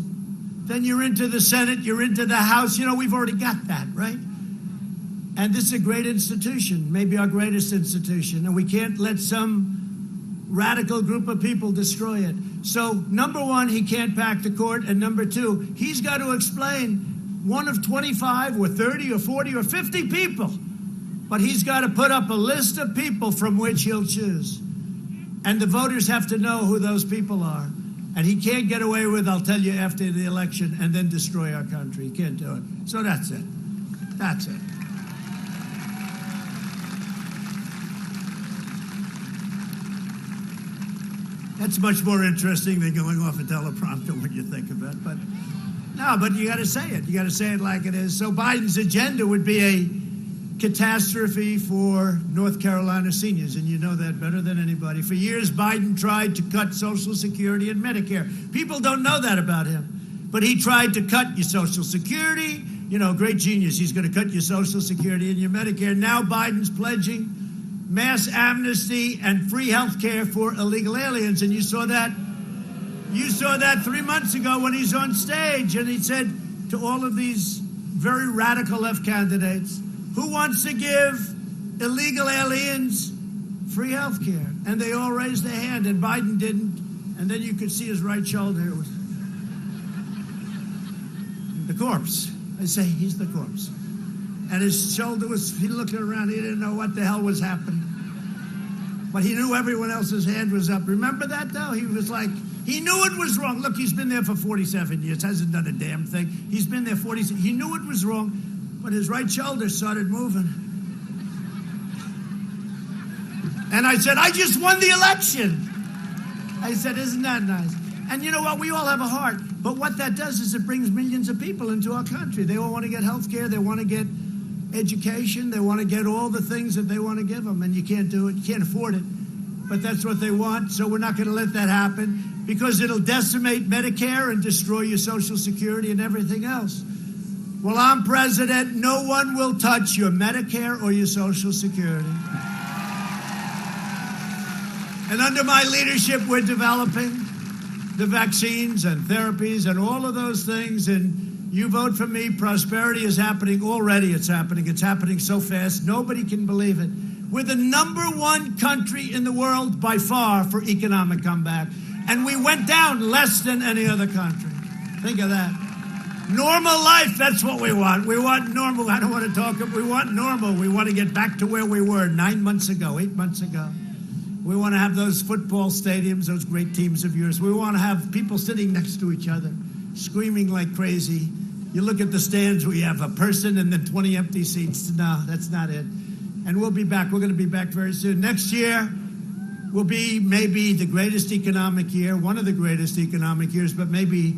then you're into the Senate, you're into the House. You know, we've already got that, right? And this is a great institution, maybe our greatest institution, and we can't let some radical group of people destroy it. So, number 1, he can't pack the court, and number 2, he's got to explain one of 25 or 30 or 40 or 50 people. But he's got to put up a list of people from which he'll choose. And the voters have to know who those people are. And he can't get away with, I'll tell you after the election, and then destroy our country. He can't do it. So that's it. That's it. That's much more interesting than going off a teleprompter when you think of it. But no, but you got to say it. You got to say it like it is. So Biden's agenda would be a catastrophe for North Carolina seniors, and you know that better than anybody. For years, Biden tried to cut Social Security and Medicare. People don't know that about him, but he tried to cut your Social Security. You know, great genius. He's going to cut your Social Security and your Medicare. Now Biden's pledging mass amnesty and free health care for illegal aliens, and you saw that. You saw that 3 months ago when he's on stage, and he said to all of these very radical left candidates, who wants to give illegal aliens free health care? And they all raised their hand, and Biden didn't. And then you could see his right shoulder. It was the corpse. I say he's the corpse. And his shoulder was, he looked around, he didn't know what the hell was happening. But he knew everyone else's hand was up. Remember that, though? He was like, he knew it was wrong. Look, he's been there for 47 years, hasn't done a damn thing. He's been there 47. He knew it was wrong, but his right shoulder started moving. And I said, I just won the election. I said, isn't that nice? And you know what? We all have a heart. But what that does is it brings millions of people into our country. They all want to get health care. They want to get education. They want to get all the things that they want to give them. And you can't do it. You can't afford it. But that's what they want. So we're not going to let that happen, because it'll decimate Medicare and destroy your Social Security and everything else. Well, I'm president. No one will touch your Medicare or your Social Security. And under my leadership, we're developing the vaccines and therapies and all of those things, and you vote for me, prosperity is happening. Already it's happening. It's happening so fast, nobody can believe it. We're the #1 country in the world by far for economic comeback, and we went down less than any other country. Think of that. Normal life, that's what we want. We want normal. I don't want to talk. We want normal. We want to get back to where we were 9 months ago, 8 months ago. We want to have those football stadiums, those great teams of yours. We want to have people sitting next to each other, screaming like crazy. You look at the stands, we have a person and then 20 empty seats. No, that's not it. And we'll be back. We're going to be back very soon. Next year will be maybe the greatest economic year, one of the greatest economic years, but maybe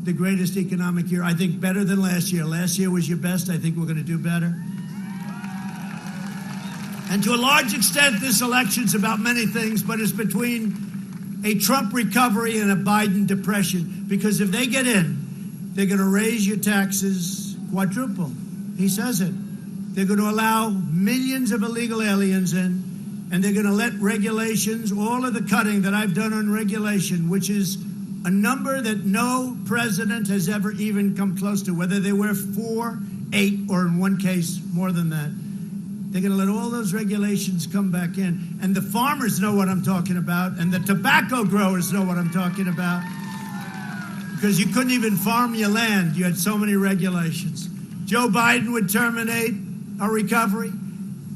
the greatest economic year. I think better than last year. Last year was your best. I think we're going to do better. And to a large extent, this election's about many things, but it's between a Trump recovery and a Biden depression. Because if they get in, they're going to raise your taxes quadruple. He says it. They're going to allow millions of illegal aliens in, and they're going to let regulations, all of the cutting that I've done on regulation, which is a number that no president has ever even come close to, whether they were 4, 8, or in one case more than that. They're going to let all those regulations come back in. And the farmers know what I'm talking about, and the tobacco growers know what I'm talking about, because you couldn't even farm your land. You had so many regulations. Joe Biden would terminate our recovery,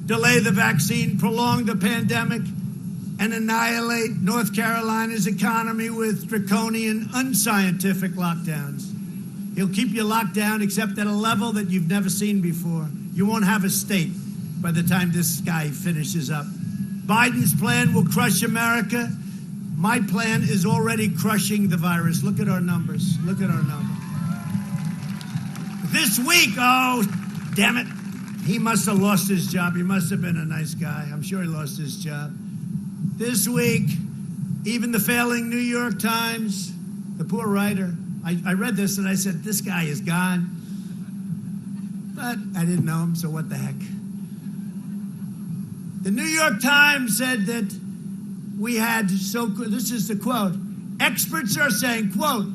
delay the vaccine, prolong the pandemic, and annihilate North Carolina's economy with draconian, unscientific lockdowns. He'll keep you locked down, except at a level that you've never seen before. You won't have a state by the time this guy finishes up. Biden's plan will crush America. My plan is already crushing the virus. Look at our numbers. Look at our numbers. This week, oh, damn it. He must have lost his job. He must have been a nice guy. I'm sure he lost his job. This week, even the failing New York Times, the poor writer, I read this and I said, this guy is gone. But I didn't know him, so what the heck. The New York Times said that we had this is the quote, experts are saying, quote,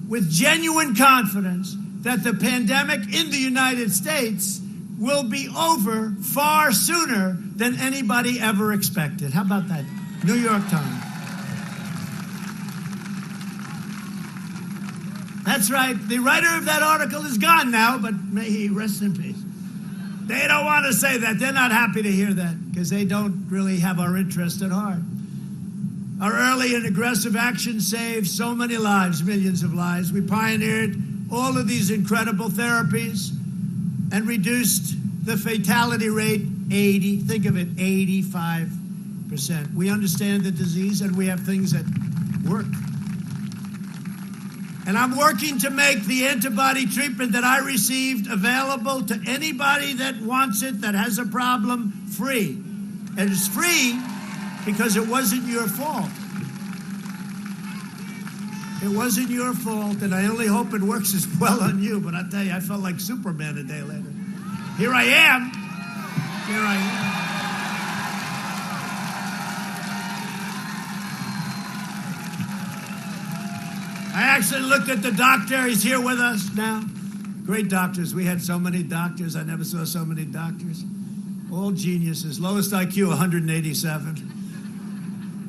with genuine confidence that the pandemic in the United States will be over far sooner than anybody ever expected. How about that? New York Times. That's right. The writer of that article is gone now, but may he rest in peace. They don't want to say that. They're not happy to hear that because they don't really have our interest at heart. Our early and aggressive action saved so many lives, millions of lives. We pioneered all of these incredible therapies and reduced the fatality rate 85%. We understand the disease and we have things that work. And I'm working to make the antibody treatment that I received available to anybody that wants it, that has a problem, free. And it's free because it wasn't your fault. It wasn't your fault, and I only hope it works as well on you. But I tell you, I felt like Superman a day later. Here I am. Here I am. I actually looked at the doctor. He's here with us now. Great doctors. We had so many doctors. I never saw so many doctors. All geniuses. Lowest IQ, 187.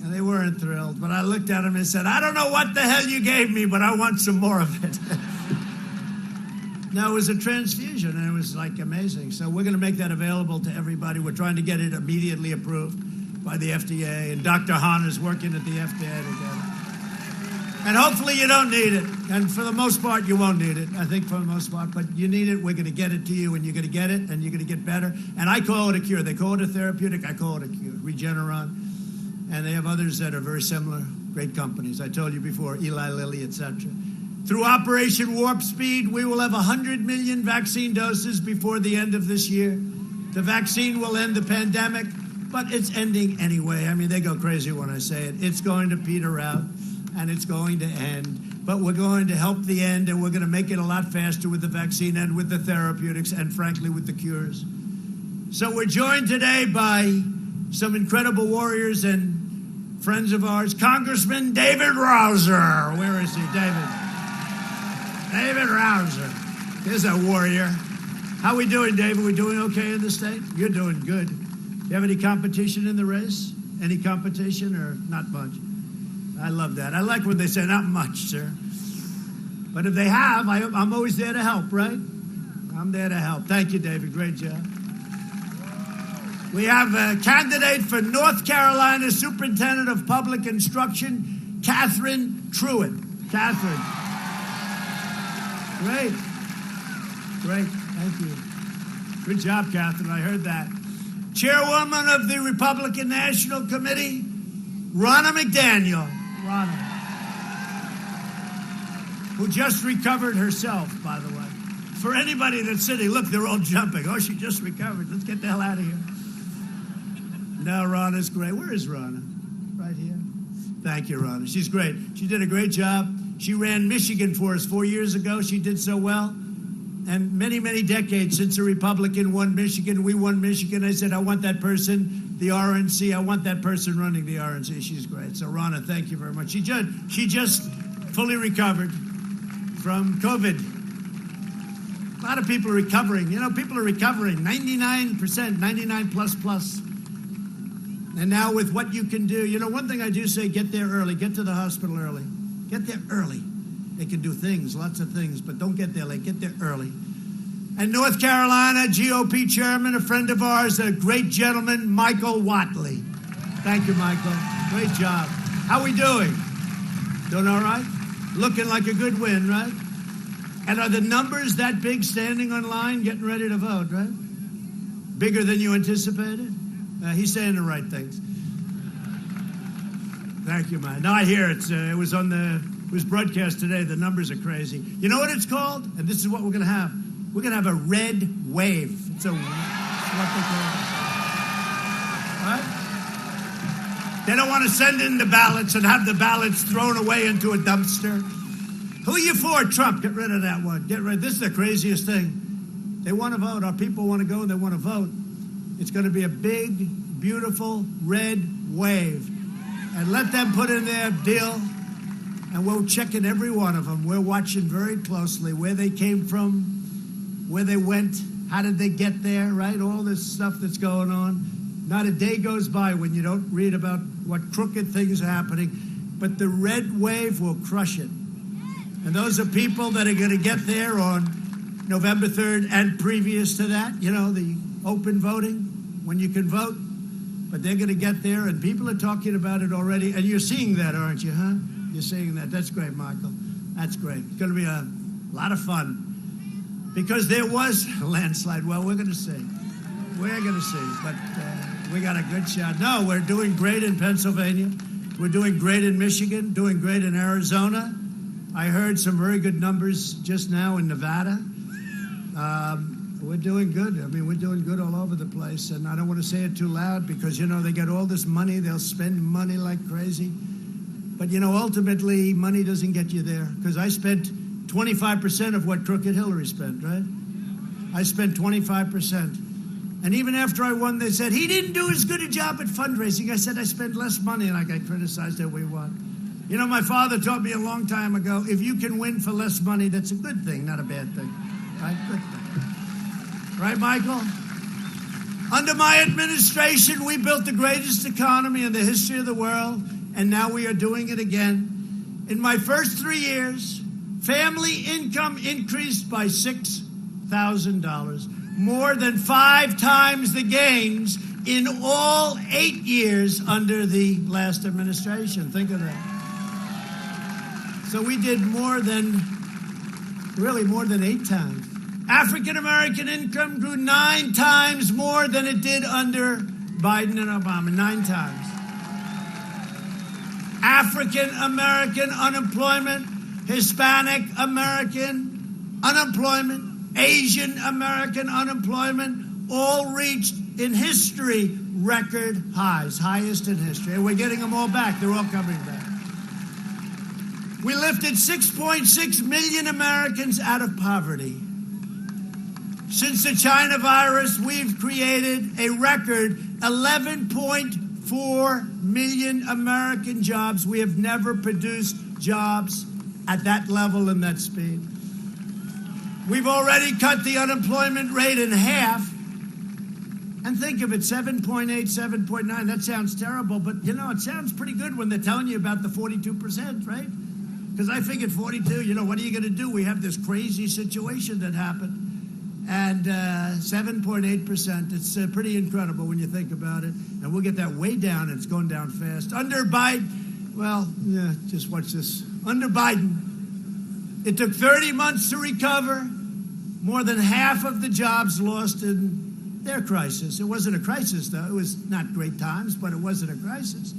And they weren't thrilled. But I looked at him and said, I don't know what the hell you gave me, but I want some more of it. Now, it was a transfusion, and it was, like, amazing. So we're going to make that available to everybody. We're trying to get it immediately approved by the FDA. And Dr. Hahn is working at the FDA to get it. And hopefully you don't need it. And for the most part, you won't need it, I think, for the most part. But you need it. We're going to get it to you, and you're going to get it, and you're going to get better. And I call it a cure. They call it a therapeutic. I call it a cure. Regeneron. And they have others that are very similar, great companies. I told you before, Eli Lilly, etc. Through Operation Warp Speed, we will have 100 million vaccine doses before the end of this year. The vaccine will end the pandemic, but it's ending anyway. I mean, they go crazy when I say it. It's going to peter out. And it's going to end. But we're going to help the end, and we're going to make it a lot faster with the vaccine and with the therapeutics and, frankly, with the cures. So we're joined today by some incredible warriors and friends of ours, Congressman David Rouzer. Where is he, David? David Rouzer. Here's a warrior. How we doing, David? We doing okay in the state? You're doing good. You have any competition in the race? Any competition or not much? I love that. I like when they say not much, sir. But if they have, I'm always there to help, right? I'm there to help. Thank you, David. Great job. We have a candidate for North Carolina Superintendent of Public Instruction, Catherine Truitt. Catherine. Great. Great. Thank you. Good job, Catherine. I heard that. Chairwoman of the Republican National Committee, Ronna McDaniel. Ronna. Who just recovered herself, by the way. For anybody that's sitting, look, they're all jumping. Oh, she just recovered. Let's get the hell out of here. No, Ronna's great. Where is Ronna? Right here. Thank you, Ronna. She's great. She did a great job. She ran Michigan for us 4 years ago. She did so well. And many, many decades since a Republican won Michigan, we won Michigan. I said, I want that person, the RNC. I want that person running the RNC. She's great. So, Ronna, thank you very much. She just fully recovered from COVID. A lot of people are recovering. You know, people are recovering. 99%, 99 plus. And now with what you can do, you know, one thing I do say, get there early. Get to the hospital early. Get there early. They can do things, lots of things, but don't get there late. Get there early. And North Carolina GOP chairman, a friend of ours, a great gentleman, Michael Whatley. Thank you, Michael. Great job. How we doing? Doing all right? Looking like a good win, right? And are the numbers that big standing on line getting ready to vote, right? Bigger than you anticipated? He's saying the right things. Thank you, man. No, I hear it. It was broadcast today. The numbers are crazy. You know what it's called? And this is what we're going to have. We're going to have a red wave. It's what they call it. Right? They don't want to send in the ballots and have the ballots thrown away into a dumpster. Who are you for, Trump? Get rid of that one. Get rid. This is the craziest thing. They want to vote. Our people want to go. They want to vote. It's going to be a big, beautiful red wave. And let them put in their deal. And we're checking every one of them. We're watching very closely where they came from, where they went, how did they get there, right? All this stuff that's going on. Not a day goes by when you don't read about what crooked things are happening. But the red wave will crush it. And those are people that are going to get there on November 3rd and previous to that, you know, the open voting, when you can vote. But they're going to get there, and people are talking about it already. And you're seeing that, aren't you, huh? You're seeing that. That's great, Michael. That's great. It's going to be a lot of fun. Because there was a landslide. Well, we're going to see. We're going to see. But we got a good shot. No, we're doing great in Pennsylvania. We're doing great in Michigan, doing great in Arizona. I heard some very good numbers just now in Nevada. We're doing good. I mean, we're doing good all over the place. And I don't want to say it too loud because, you know, they get all this money. They'll spend money like crazy. But, you know, ultimately, money doesn't get you there. Because I spent 25% of what Crooked Hillary spent, right? I spent 25%. And even after I won, they said, he didn't do as good a job at fundraising. I said, I spent less money, and I got criticized that we won. You know, my father taught me a long time ago, if you can win for less money, that's a good thing, not a bad thing. Right? Good thing. Right, Michael? Under my administration, we built the greatest economy in the history of the world, and now we are doing it again. In my first 3 years, family income increased by $6,000, more than 5 times the gains in all 8 years under the last administration. Think of that. So we did more than 8 times. African American income grew 9 times more than it did under Biden and Obama. 9 times. African American unemployment, Hispanic American unemployment, Asian American unemployment all reached in history record highs, highest in history. And we're getting them all back. They're all coming back. We lifted 6.6 million Americans out of poverty. Since the China virus, we've created a record 11.4 4 million American jobs. We have never produced jobs at that level and that speed. We've already cut the unemployment rate in half. And think of it, 7.8, 7.9, that sounds terrible, but you know, it sounds pretty good when they're telling you about the 42%, right? Because I figured 42, you know, what are you going to do? We have this crazy situation that happened. And 7.8%, it's pretty incredible when you think about it. And we'll get that way down, and it's going down fast. Under Biden, well, yeah, just watch this. Under Biden, it took 30 months to recover. More than half of the jobs lost in their crisis. It wasn't a crisis, though. It was not great times, but it wasn't a crisis.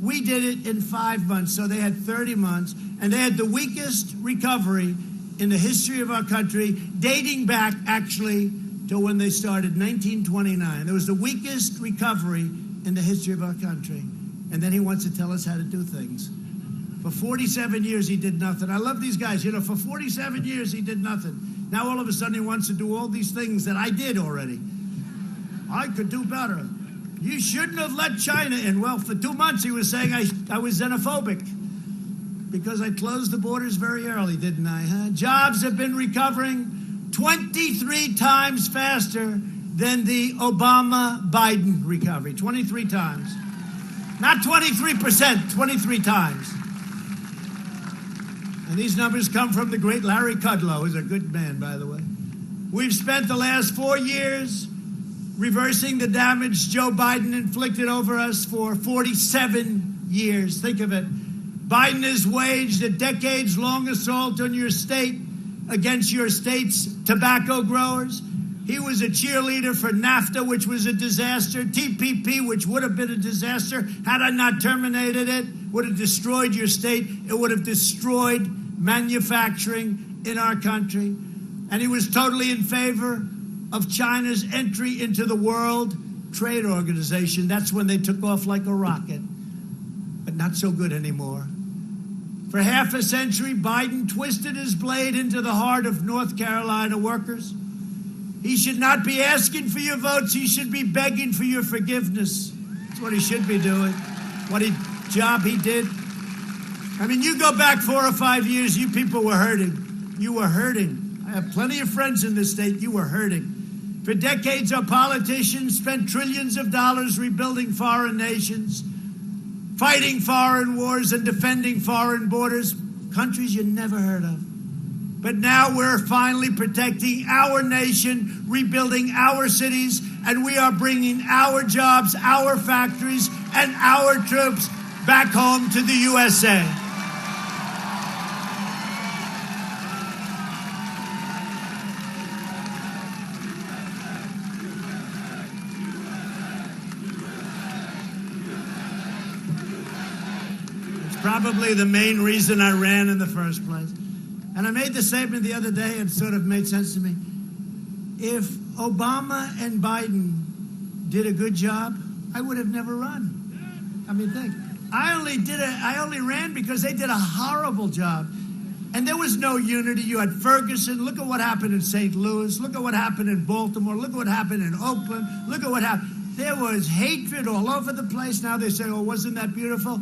We did it in 5 months, so they had 30 months, and they had the weakest recovery in the history of our country, dating back, actually, to when they started, 1929. There was the weakest recovery in the history of our country. And then he wants to tell us how to do things. For 47 years, he did nothing. I love these guys. You know, for 47 years, he did nothing. Now, all of a sudden, he wants to do all these things that I did already. I could do better. You shouldn't have let China in. Well, for 2 months, he was saying I was xenophobic because I closed the borders very early, didn't I? Huh? Jobs have been recovering 23 times faster than the Obama-Biden recovery. 23 times. Not 23%, 23 times. And these numbers come from the great Larry Kudlow, who's a good man, by the way. We've spent the last 4 years reversing the damage Joe Biden inflicted over us for 47 years. Think of it. Biden has waged a decades-long assault on your state against your state's tobacco growers. He was a cheerleader for NAFTA, which was a disaster. TPP, which would have been a disaster had I not terminated it, would have destroyed your state. It would have destroyed manufacturing in our country. And he was totally in favor of China's entry into the World Trade Organization. That's when they took off like a rocket. But not so good anymore. For half a century, Biden twisted his blade into the heart of North Carolina workers. He should not be asking for your votes. He should be begging for your forgiveness. That's what he should be doing. What job he did. I mean, you go back 4 or 5 years, you people were hurting. You were hurting. I have plenty of friends in this state. You were hurting. For decades, our politicians spent trillions of dollars rebuilding foreign nations, fighting foreign wars and defending foreign borders, countries you never heard of. But now we're finally protecting our nation, rebuilding our cities, and we are bringing our jobs, our factories, and our troops back home to the USA. Probably the main reason I ran in the first place. And I made the statement the other day, it sort of made sense to me. If Obama and Biden did a good job, I would have never run. I mean, think. I only ran because they did a horrible job. And there was no unity. You had Ferguson. Look at what happened in St. Louis. Look at what happened in Baltimore. Look at what happened in Oakland. Look at what happened. There was hatred all over the place. Now they say, oh, wasn't that beautiful?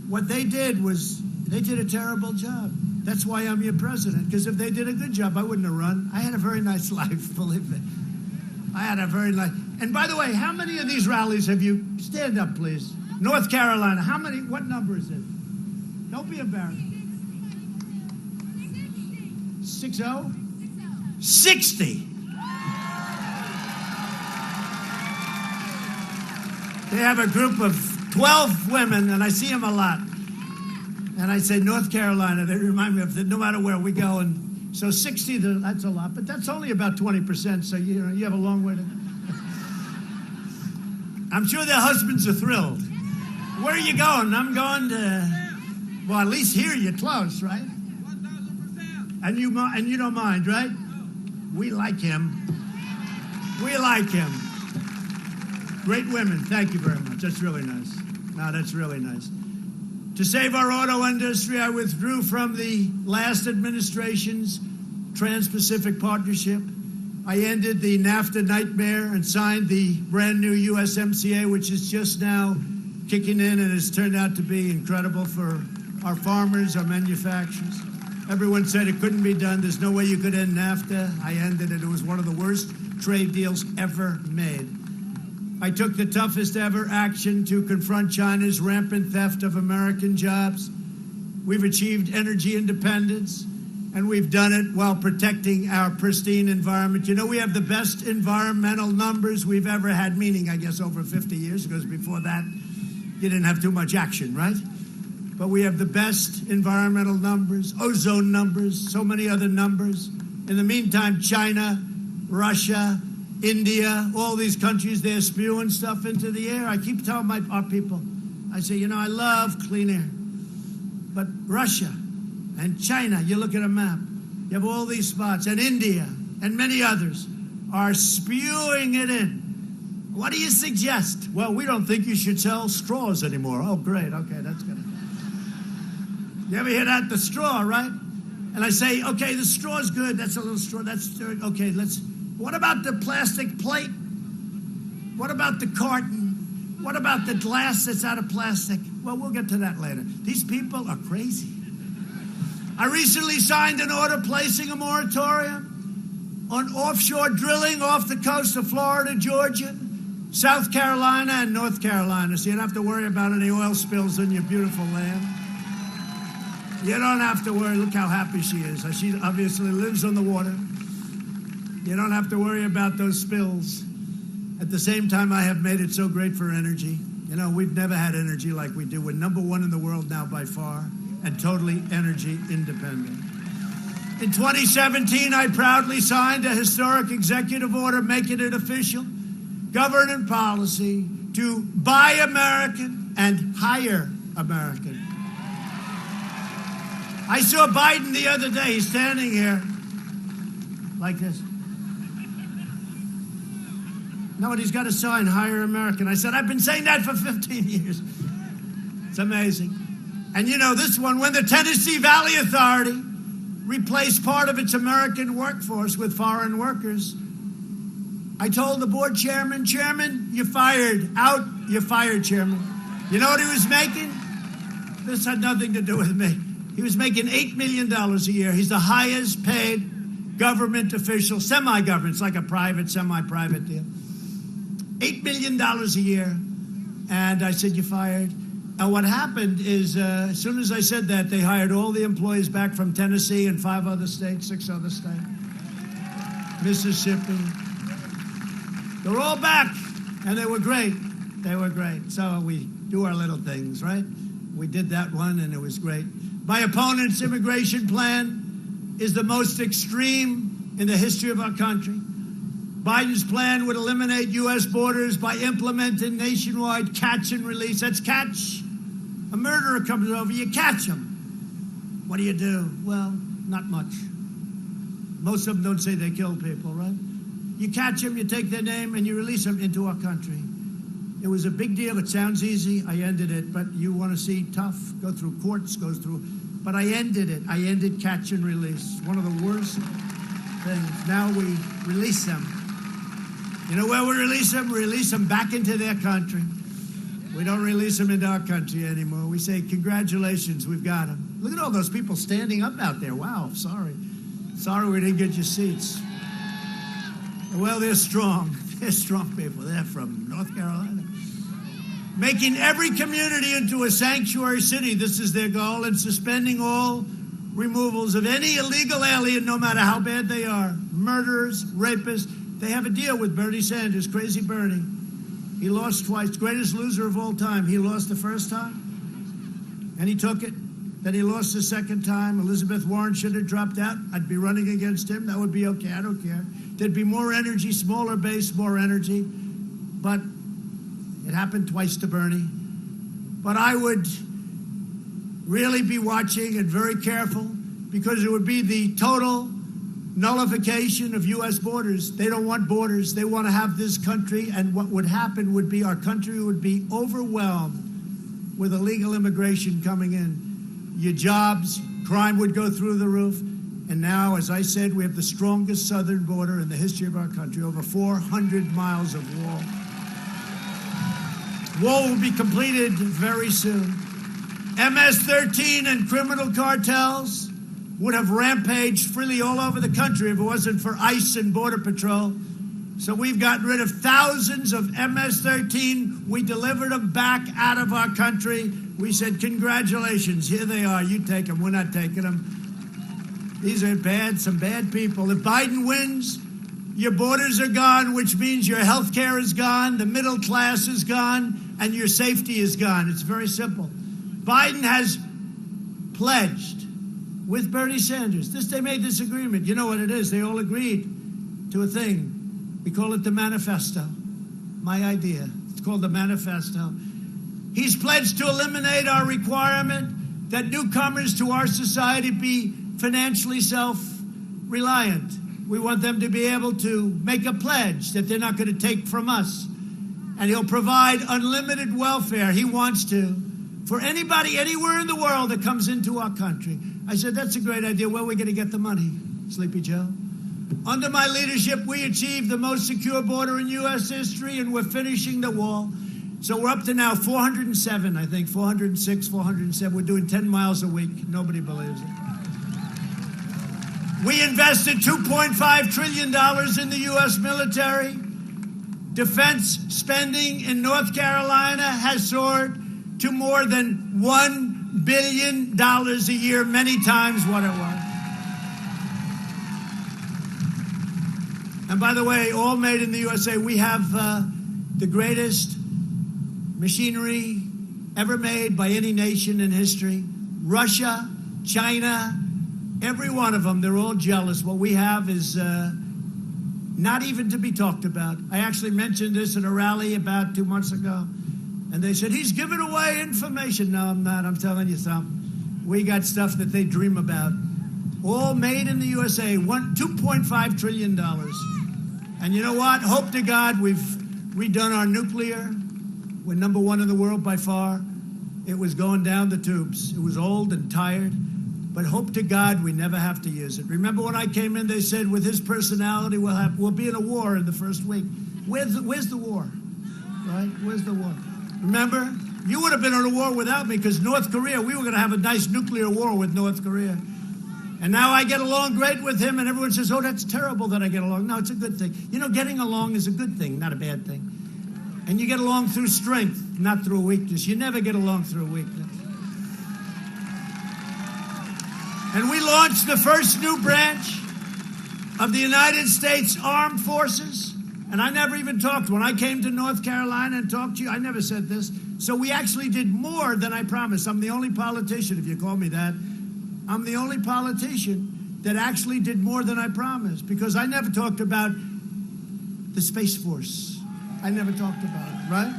What they did was, they did a terrible job. That's why I'm your president, because if they did a good job, I wouldn't have run. I had a very nice life, believe me. I had a very nice... And by the way, how many of these rallies have you... Stand up, please. North Carolina, how many... What number is it? Don't be embarrassed. 60? 60! They have a group of 12 women, and I see them a lot. And I say, North Carolina, they remind me of that no matter where we go. And so 60, that's a lot, but that's only about 20%, so you have a long way to go. I'm sure their husbands are thrilled. Where are you going? I'm going to, well, at least here you're close, right? 1,000%. And you don't mind, right? No. We like him. We like him. Great women. Thank you very much. That's really nice. No, that's really nice. To save our auto industry, I withdrew from the last administration's Trans-Pacific Partnership. I ended the NAFTA nightmare and signed the brand new USMCA, which is just now kicking in, and it's turned out to be incredible for our farmers, our manufacturers. Everyone said it couldn't be done. There's no way you could end NAFTA. I ended it. It was one of the worst trade deals ever made. I took the toughest ever action to confront China's rampant theft of American jobs. We've achieved energy independence, and we've done it while protecting our pristine environment. You know, we have the best environmental numbers we've ever had, meaning, I guess, over 50 years, because before that, you didn't have too much action, right? But we have the best environmental numbers, ozone numbers, so many other numbers. In the meantime, China, Russia, India, all these countries, they're spewing stuff into the air. I keep telling our people, I say, you know, I love clean air. But Russia and China, you look at a map, you have all these spots, and India and many others are spewing it in. What do you suggest? Well, we don't think you should sell straws anymore. Oh, great. Okay, that's good. You ever hear that? The straw, right? And I say, okay, the straw's good. That's a little straw. That's okay. What about the plastic plate? What about the carton? What about the glass that's out of plastic? Well, we'll get to that later. These people are crazy. I recently signed an order placing a moratorium on offshore drilling off the coast of Florida, Georgia, South Carolina, and North Carolina, so you don't have to worry about any oil spills in your beautiful land. You don't have to worry. Look how happy she is. She obviously lives on the water. You don't have to worry about those spills. At the same time, I have made it so great for energy. You know, we've never had energy like we do. We're number one in the world now by far, and totally energy independent. In 2017, I proudly signed a historic executive order making it official, government policy to buy American and hire American. I saw Biden the other day. He's standing here like this. No, and he's got a sign, hire American. I said, I've been saying that for 15 years. It's amazing. And you know, this one, when the Tennessee Valley Authority replaced part of its American workforce with foreign workers, I told the board chairman, you're fired. Out, you're fired, Chairman. You know what he was making? This had nothing to do with me. He was making $8 million a year. He's the highest paid government official, semi-government. It's like a private, semi-private deal. $8 million a year. And I said, you're fired. And what happened is, as soon as I said that, they hired all the employees back from Tennessee and 5 other states, 6 other states, Mississippi. They're all back, and they were great. They were great. So we do our little things, right? We did that one, and it was great. My opponent's immigration plan is the most extreme in the history of our country. Biden's plan would eliminate U.S. borders by implementing nationwide catch and release. That's catch. A murderer comes over, you catch him. What do? Well, not much. Most of them don't say they kill people, right? You catch them, you take their name, and you release them into our country. It was a big deal. It sounds easy. I ended it. But you want to see tough, go through courts, goes through. But I ended it. I ended catch and release. One of the worst things. Now we release them. You know where we release them? We release them back into their country. We don't release them into our country anymore. We say, congratulations, we've got them. Look at all those people standing up out there. Wow, sorry. Sorry we didn't get your seats. Well, they're strong. They're strong people. They're from North Carolina. Making every community into a sanctuary city. This is their goal. And suspending all removals of any illegal alien, no matter how bad they are. Murderers, rapists. They have a deal with Bernie Sanders, Crazy Bernie. He lost twice, greatest loser of all time. He lost the first time, and he took it. Then he lost the second time. Elizabeth Warren should have dropped out. I'd be running against him. That would be okay. I don't care. There'd be more energy, smaller base, more energy. But it happened twice to Bernie. But I would really be watching and very careful, because it would be the total nullification of U.S. borders. They don't want borders. They want to have this country, and what would happen would be our country would be overwhelmed with illegal immigration coming in. Your jobs, crime would go through the roof. And now, as I said, we have the strongest southern border in the history of our country, over 400 miles of wall. Wall will be completed very soon. MS-13 and criminal cartels would have rampaged freely all over the country if it wasn't for ICE and Border Patrol. So we've gotten rid of thousands of MS-13. We delivered them back out of our country. We said, congratulations, here they are. You take them. We're not taking them. These are some bad people. If Biden wins, your borders are gone, which means your health care is gone, the middle class is gone, and your safety is gone. It's very simple. Biden has pledged with Bernie Sanders. They made this agreement. You know what it is. They all agreed to a thing. We call it the manifesto. My idea. It's called the manifesto. He's pledged to eliminate our requirement that newcomers to our society be financially self-reliant. We want them to be able to make a pledge that they're not going to take from us. And he'll provide unlimited welfare. He wants to. For anybody anywhere in the world that comes into our country. I said, that's a great idea. Where are we going to get the money, Sleepy Joe? Under my leadership, we achieved the most secure border in U.S. history, and we're finishing the wall. So we're up to now 407, I think, 406, 407. We're doing 10 miles a week. Nobody believes it. We invested $2.5 trillion in the U.S. military. Defense spending in North Carolina has soared to more than $1 billion a year, many times what it was. And by the way, all made in the USA. We have the greatest machinery ever made by any nation in history. Russia, China, every one of them, they're all jealous. What we have is not even to be talked about. I actually mentioned this at a rally about 2 months ago. And they said, he's giving away information. No, I'm not. I'm telling you something. We got stuff that they dream about. All made in the USA, $2.5 trillion. And you know what? Hope to God we've redone our nuclear. We're number one in the world by far. It was going down the tubes. It was old and tired. But hope to God we never have to use it. Remember when I came in, they said, with his personality, we'll be in a war in the first week. Where's the war? Right? Where's the war? Remember? You would have been in a war without me because North Korea, we were going to have a nice nuclear war with North Korea. And now I get along great with him, and everyone says, oh, that's terrible that I get along. No, it's a good thing. You know, getting along is a good thing, not a bad thing. And you get along through strength, not through weakness. You never get along through weakness. And we launched the first new branch of the United States Armed Forces. And I never even talked. When I came to North Carolina and talked to you, I never said this. So we actually did more than I promised. I'm the only politician, if you call me that. I'm the only politician that actually did more than I promised. Because I never talked about the Space Force. I never talked about it, right?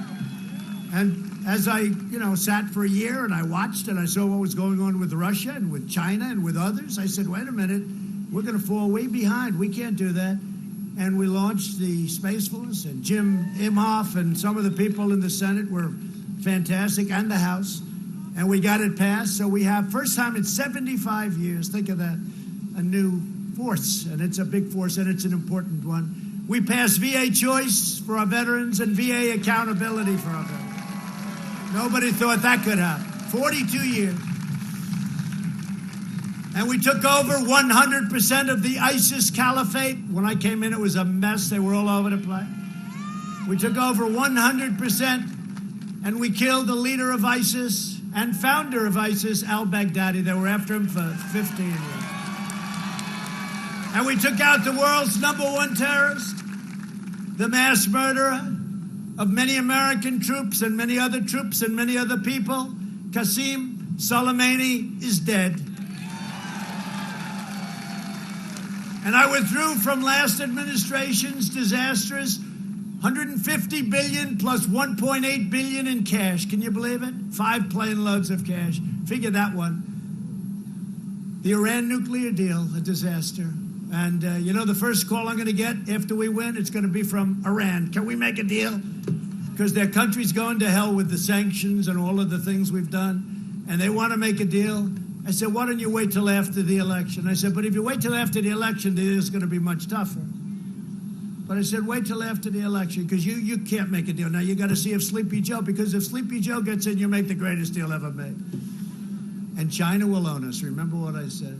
And as I, sat for a year and I watched and I saw what was going on with Russia and with China and with others, I said, wait a minute, we're going to fall way behind. We can't do that. And we launched the Space Force, and Jim Imhoff and some of the people in the Senate were fantastic, and the House. And we got it passed. So we have, first time in 75 years, think of that, a new force. And it's a big force, and it's an important one. We passed VA choice for our veterans and VA accountability for our veterans. Nobody thought that could happen. 42 years. And we took over 100% of the ISIS caliphate. When I came in, it was a mess. They were all over the place. We took over 100%, and we killed the leader of ISIS and founder of ISIS, al-Baghdadi. They were after him for 15 years. And we took out the world's #1 terrorist, the mass murderer of many American troops and many other troops and many other people. Qasem Soleimani is dead. And I withdrew from last administration's disastrous $150 billion plus $1.8 billion in cash. Can you believe it? 5 plane loads of cash. Figure that one. The Iran nuclear deal, a disaster. And the first call I'm going to get after we win, it's going to be from Iran. Can we make a deal? Because their country's going to hell with the sanctions and all of the things we've done. And they want to make a deal. I said, why don't you wait till after the election? I said, but if you wait till after the election, the deal is going to be much tougher. But I said, wait till after the election, because you can't make a deal. Now, you got to see if Sleepy Joe, because if Sleepy Joe gets in, you make the greatest deal ever made. And China will own us. Remember what I said.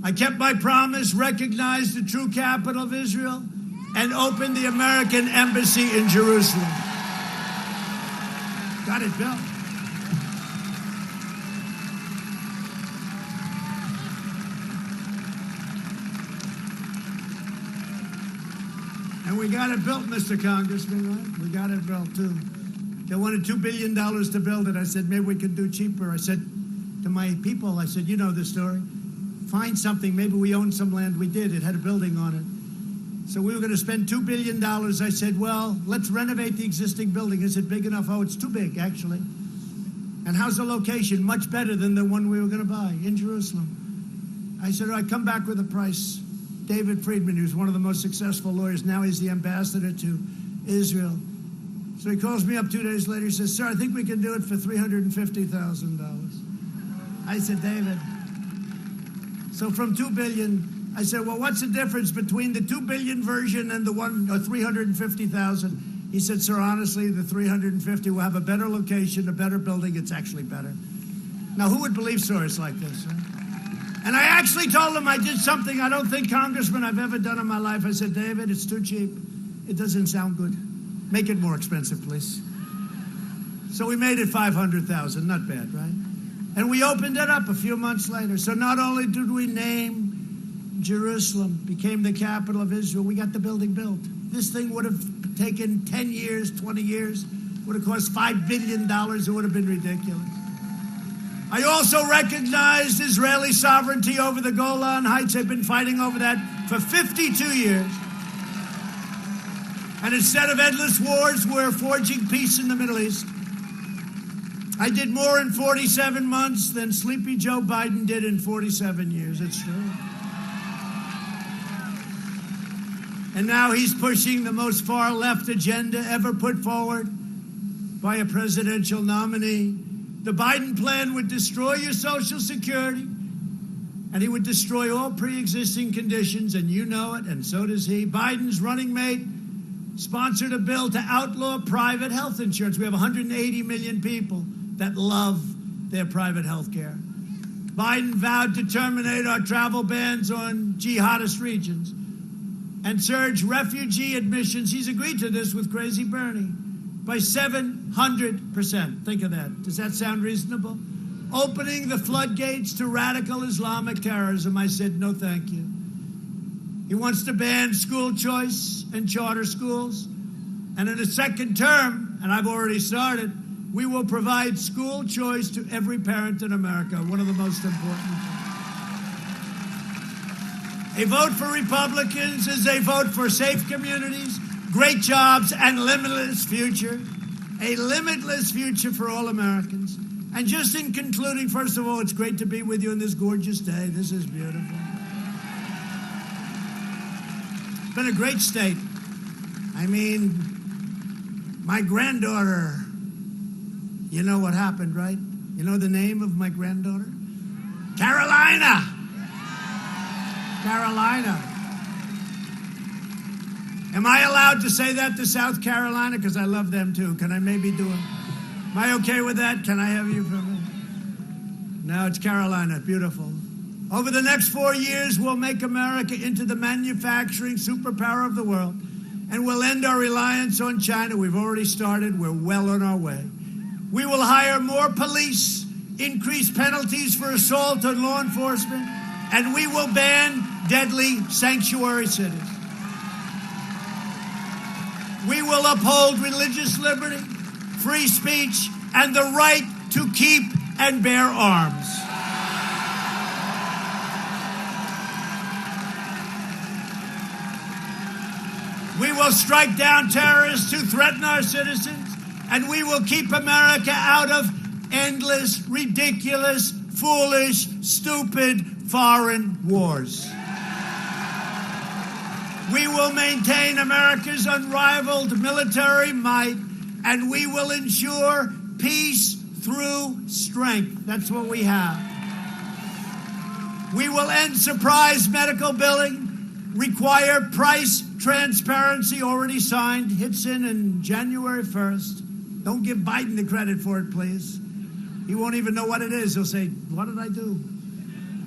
I kept my promise, recognized the true capital of Israel, and opened the American embassy in Jerusalem. Got it built. And we got it built, Mr. Congressman, right? We got it built, too. They wanted $2 billion to build it. I said, maybe we could do cheaper. I said to my people, I said, you know the story. Find something. Maybe we own some land. We did. It had a building on it. So we were going to spend $2 billion. I said, well, let's renovate the existing building. Is it big enough? Oh, it's too big, actually. And how's the location? Much better than the one we were going to buy in Jerusalem. I said, all right, come back with a price. David Friedman, who's one of the most successful lawyers, now he's the ambassador to Israel. So he calls me up 2 days later. He says, sir, I think we can do it for $350,000. I said, David, so from $2 billion, I said, well, what's the difference between the $2 billion version and the one, or $350,000? He said, sir, honestly, the $350,000 will have a better location, a better building. It's actually better. Now, who would believe stories like this? Right? And I actually told him I did something I don't think, Congressman, I've ever done in my life. I said, David, it's too cheap. It doesn't sound good. Make it more expensive, please. So we made it $500,000. Not bad, right? And we opened it up a few months later. So not only did we name Jerusalem, became the capital of Israel, we got the building built. This thing would have taken 10 years, 20 years, would have cost $5 billion. It would have been ridiculous. I also recognized Israeli sovereignty over the Golan Heights. They've been fighting over that for 52 years. And instead of endless wars, we're forging peace in the Middle East. I did more in 47 months than Sleepy Joe Biden did in 47 years. It's true. And now he's pushing the most far-left agenda ever put forward by a presidential nominee. The Biden plan would destroy your Social Security, and he would destroy all pre-existing conditions, and you know it, and so does he. Biden's running mate sponsored a bill to outlaw private health insurance. We have 180 million people that love their private health care. Biden vowed to terminate our travel bans on jihadist regions and surge refugee admissions. He's agreed to this with Crazy Bernie. By 700%. Think of that. Does that sound reasonable? Opening the floodgates to radical Islamic terrorism. I said, no, thank you. He wants to ban school choice and charter schools. And in a second term, and I've already started, we will provide school choice to every parent in America. One of the most important things. A vote for Republicans is a vote for safe communities, great jobs, and limitless future. A limitless future for all Americans. And just in concluding, first of all, it's great to be with you on this gorgeous day. This is beautiful. It's been a great state. I mean, my granddaughter, you know what happened, right? You know the name of my granddaughter? Carolina. Carolina. Am I allowed to say that to South Carolina? Because I love them, too. Can I maybe do it? Am I okay with that? Can I have you from it? No, it's Carolina. Beautiful. Over the next 4 years, we'll make America into the manufacturing superpower of the world. And we'll end our reliance on China. We've already started. We're well on our way. We will hire more police, increase penalties for assault on law enforcement, and we will ban deadly sanctuary cities. We will uphold religious liberty, free speech, and the right to keep and bear arms. We will strike down terrorists who threaten our citizens, and we will keep America out of endless, ridiculous, foolish, stupid foreign wars. We will maintain America's unrivaled military might, and we will ensure peace through strength. That's what we have. We will end surprise medical billing require price transparency, already signed, hits in January 1st. Don't give Biden the credit for it, please. He won't even know what it is. He'll say, what did I do?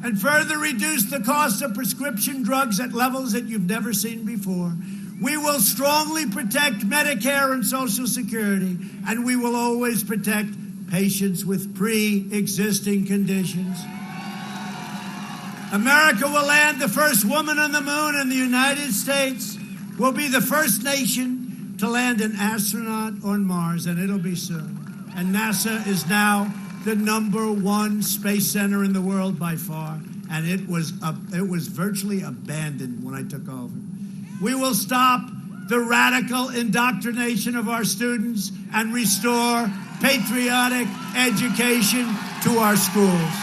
And further reduce the cost of prescription drugs at levels that you've never seen before. We will strongly protect Medicare and Social Security, and we will always protect patients with pre-existing conditions. America will land the first woman on the moon, and the United States will be the first nation to land an astronaut on Mars, and it'll be soon. And NASA is now the #1 space center in the world by far, and it was virtually abandoned when I took over. We will stop the radical indoctrination of our students and restore patriotic education to our schools.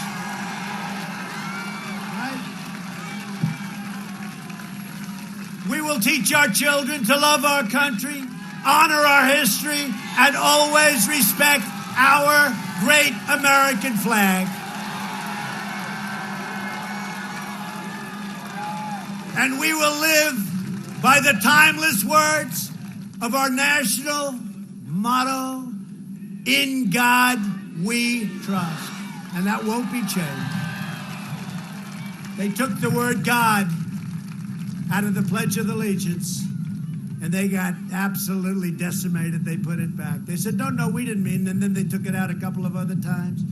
We will teach our children to love our country, honor our history, and always respect our great American flag. And we will live by the timeless words of our national motto, "In God we trust." And that won't be changed. They took the word God out of the Pledge of Allegiance, and they got absolutely decimated. They put it back. They said, no, we didn't mean, and then they took it out a couple of other times.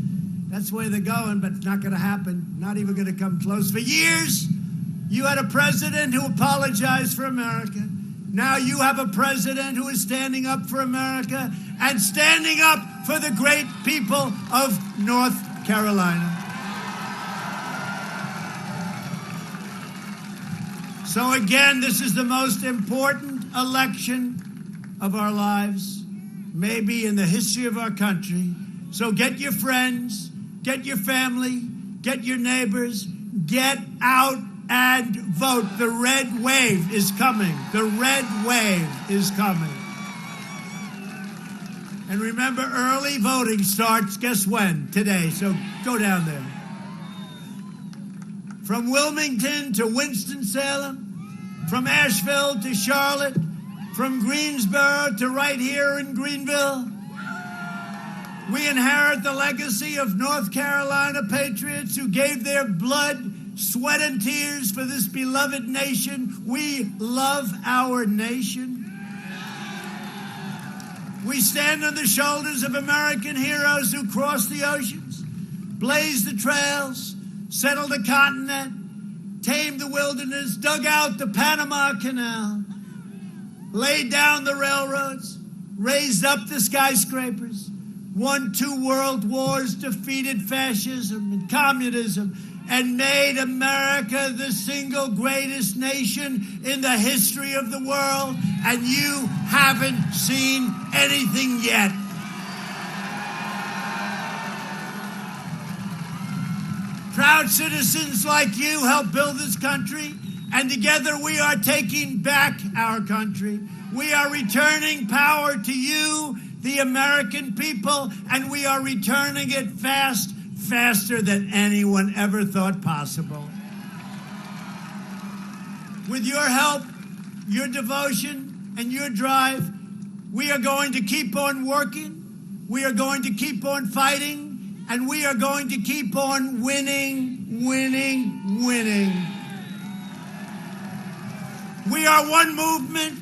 That's where they're going, but it's not going to happen. Not even going to come close. For years, you had a president who apologized for America. Now you have a president who is standing up for America and standing up for the great people of North Carolina. So again, this is the most important election of our lives, maybe in the history of our country. So get your friends, get your family, get your neighbors, get out and vote. The red wave is coming. The red wave is coming. And remember, early voting starts, guess when? Today. So go down there. From Wilmington to Winston-Salem, from Asheville to Charlotte, from Greensboro to right here in Greenville, we inherit the legacy of North Carolina patriots who gave their blood, sweat, and tears for this beloved nation. We love our nation. We stand on the shoulders of American heroes who crossed the oceans, blazed the trails, settled the continent, tamed the wilderness, dug out the Panama Canal, laid down the railroads, raised up the skyscrapers, won 2 world wars, defeated fascism and communism, and made America the single greatest nation in the history of the world. And you haven't seen anything yet. Proud citizens like you help build this country, and together we are taking back our country. We are returning power to you, the American people, and we are returning it faster than anyone ever thought possible. With your help, your devotion, and your drive, we are going to keep on working, we are going to keep on fighting, and we are going to keep on winning, winning, winning. We are one movement,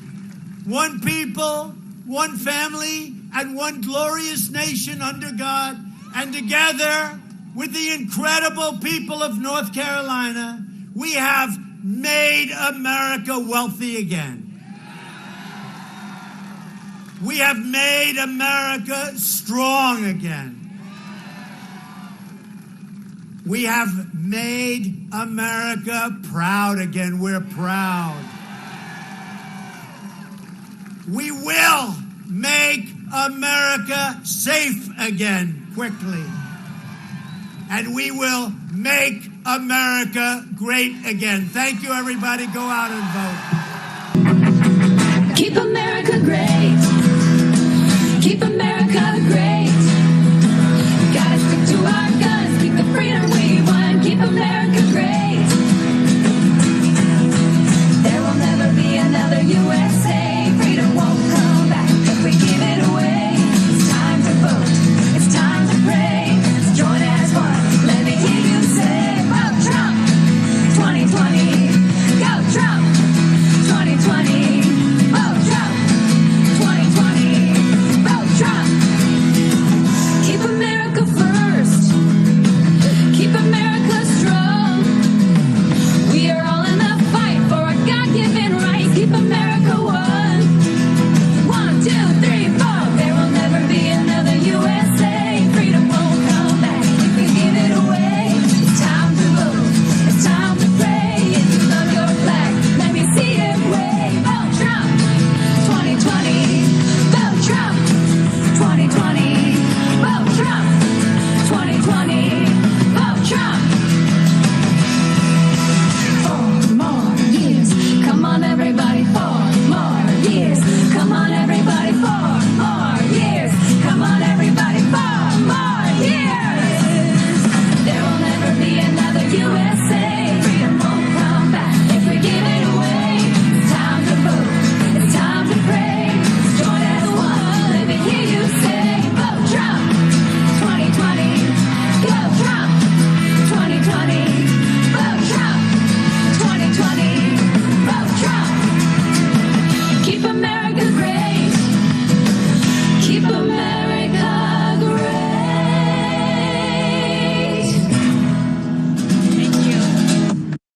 one people, one family, and one glorious nation under God. And together with the incredible people of North Carolina, we have made America wealthy again. We have made America strong again. We have made America proud again. We're proud. We will make America safe again quickly. And we will make America great again. Thank you, everybody. Go out and vote. Keep America great.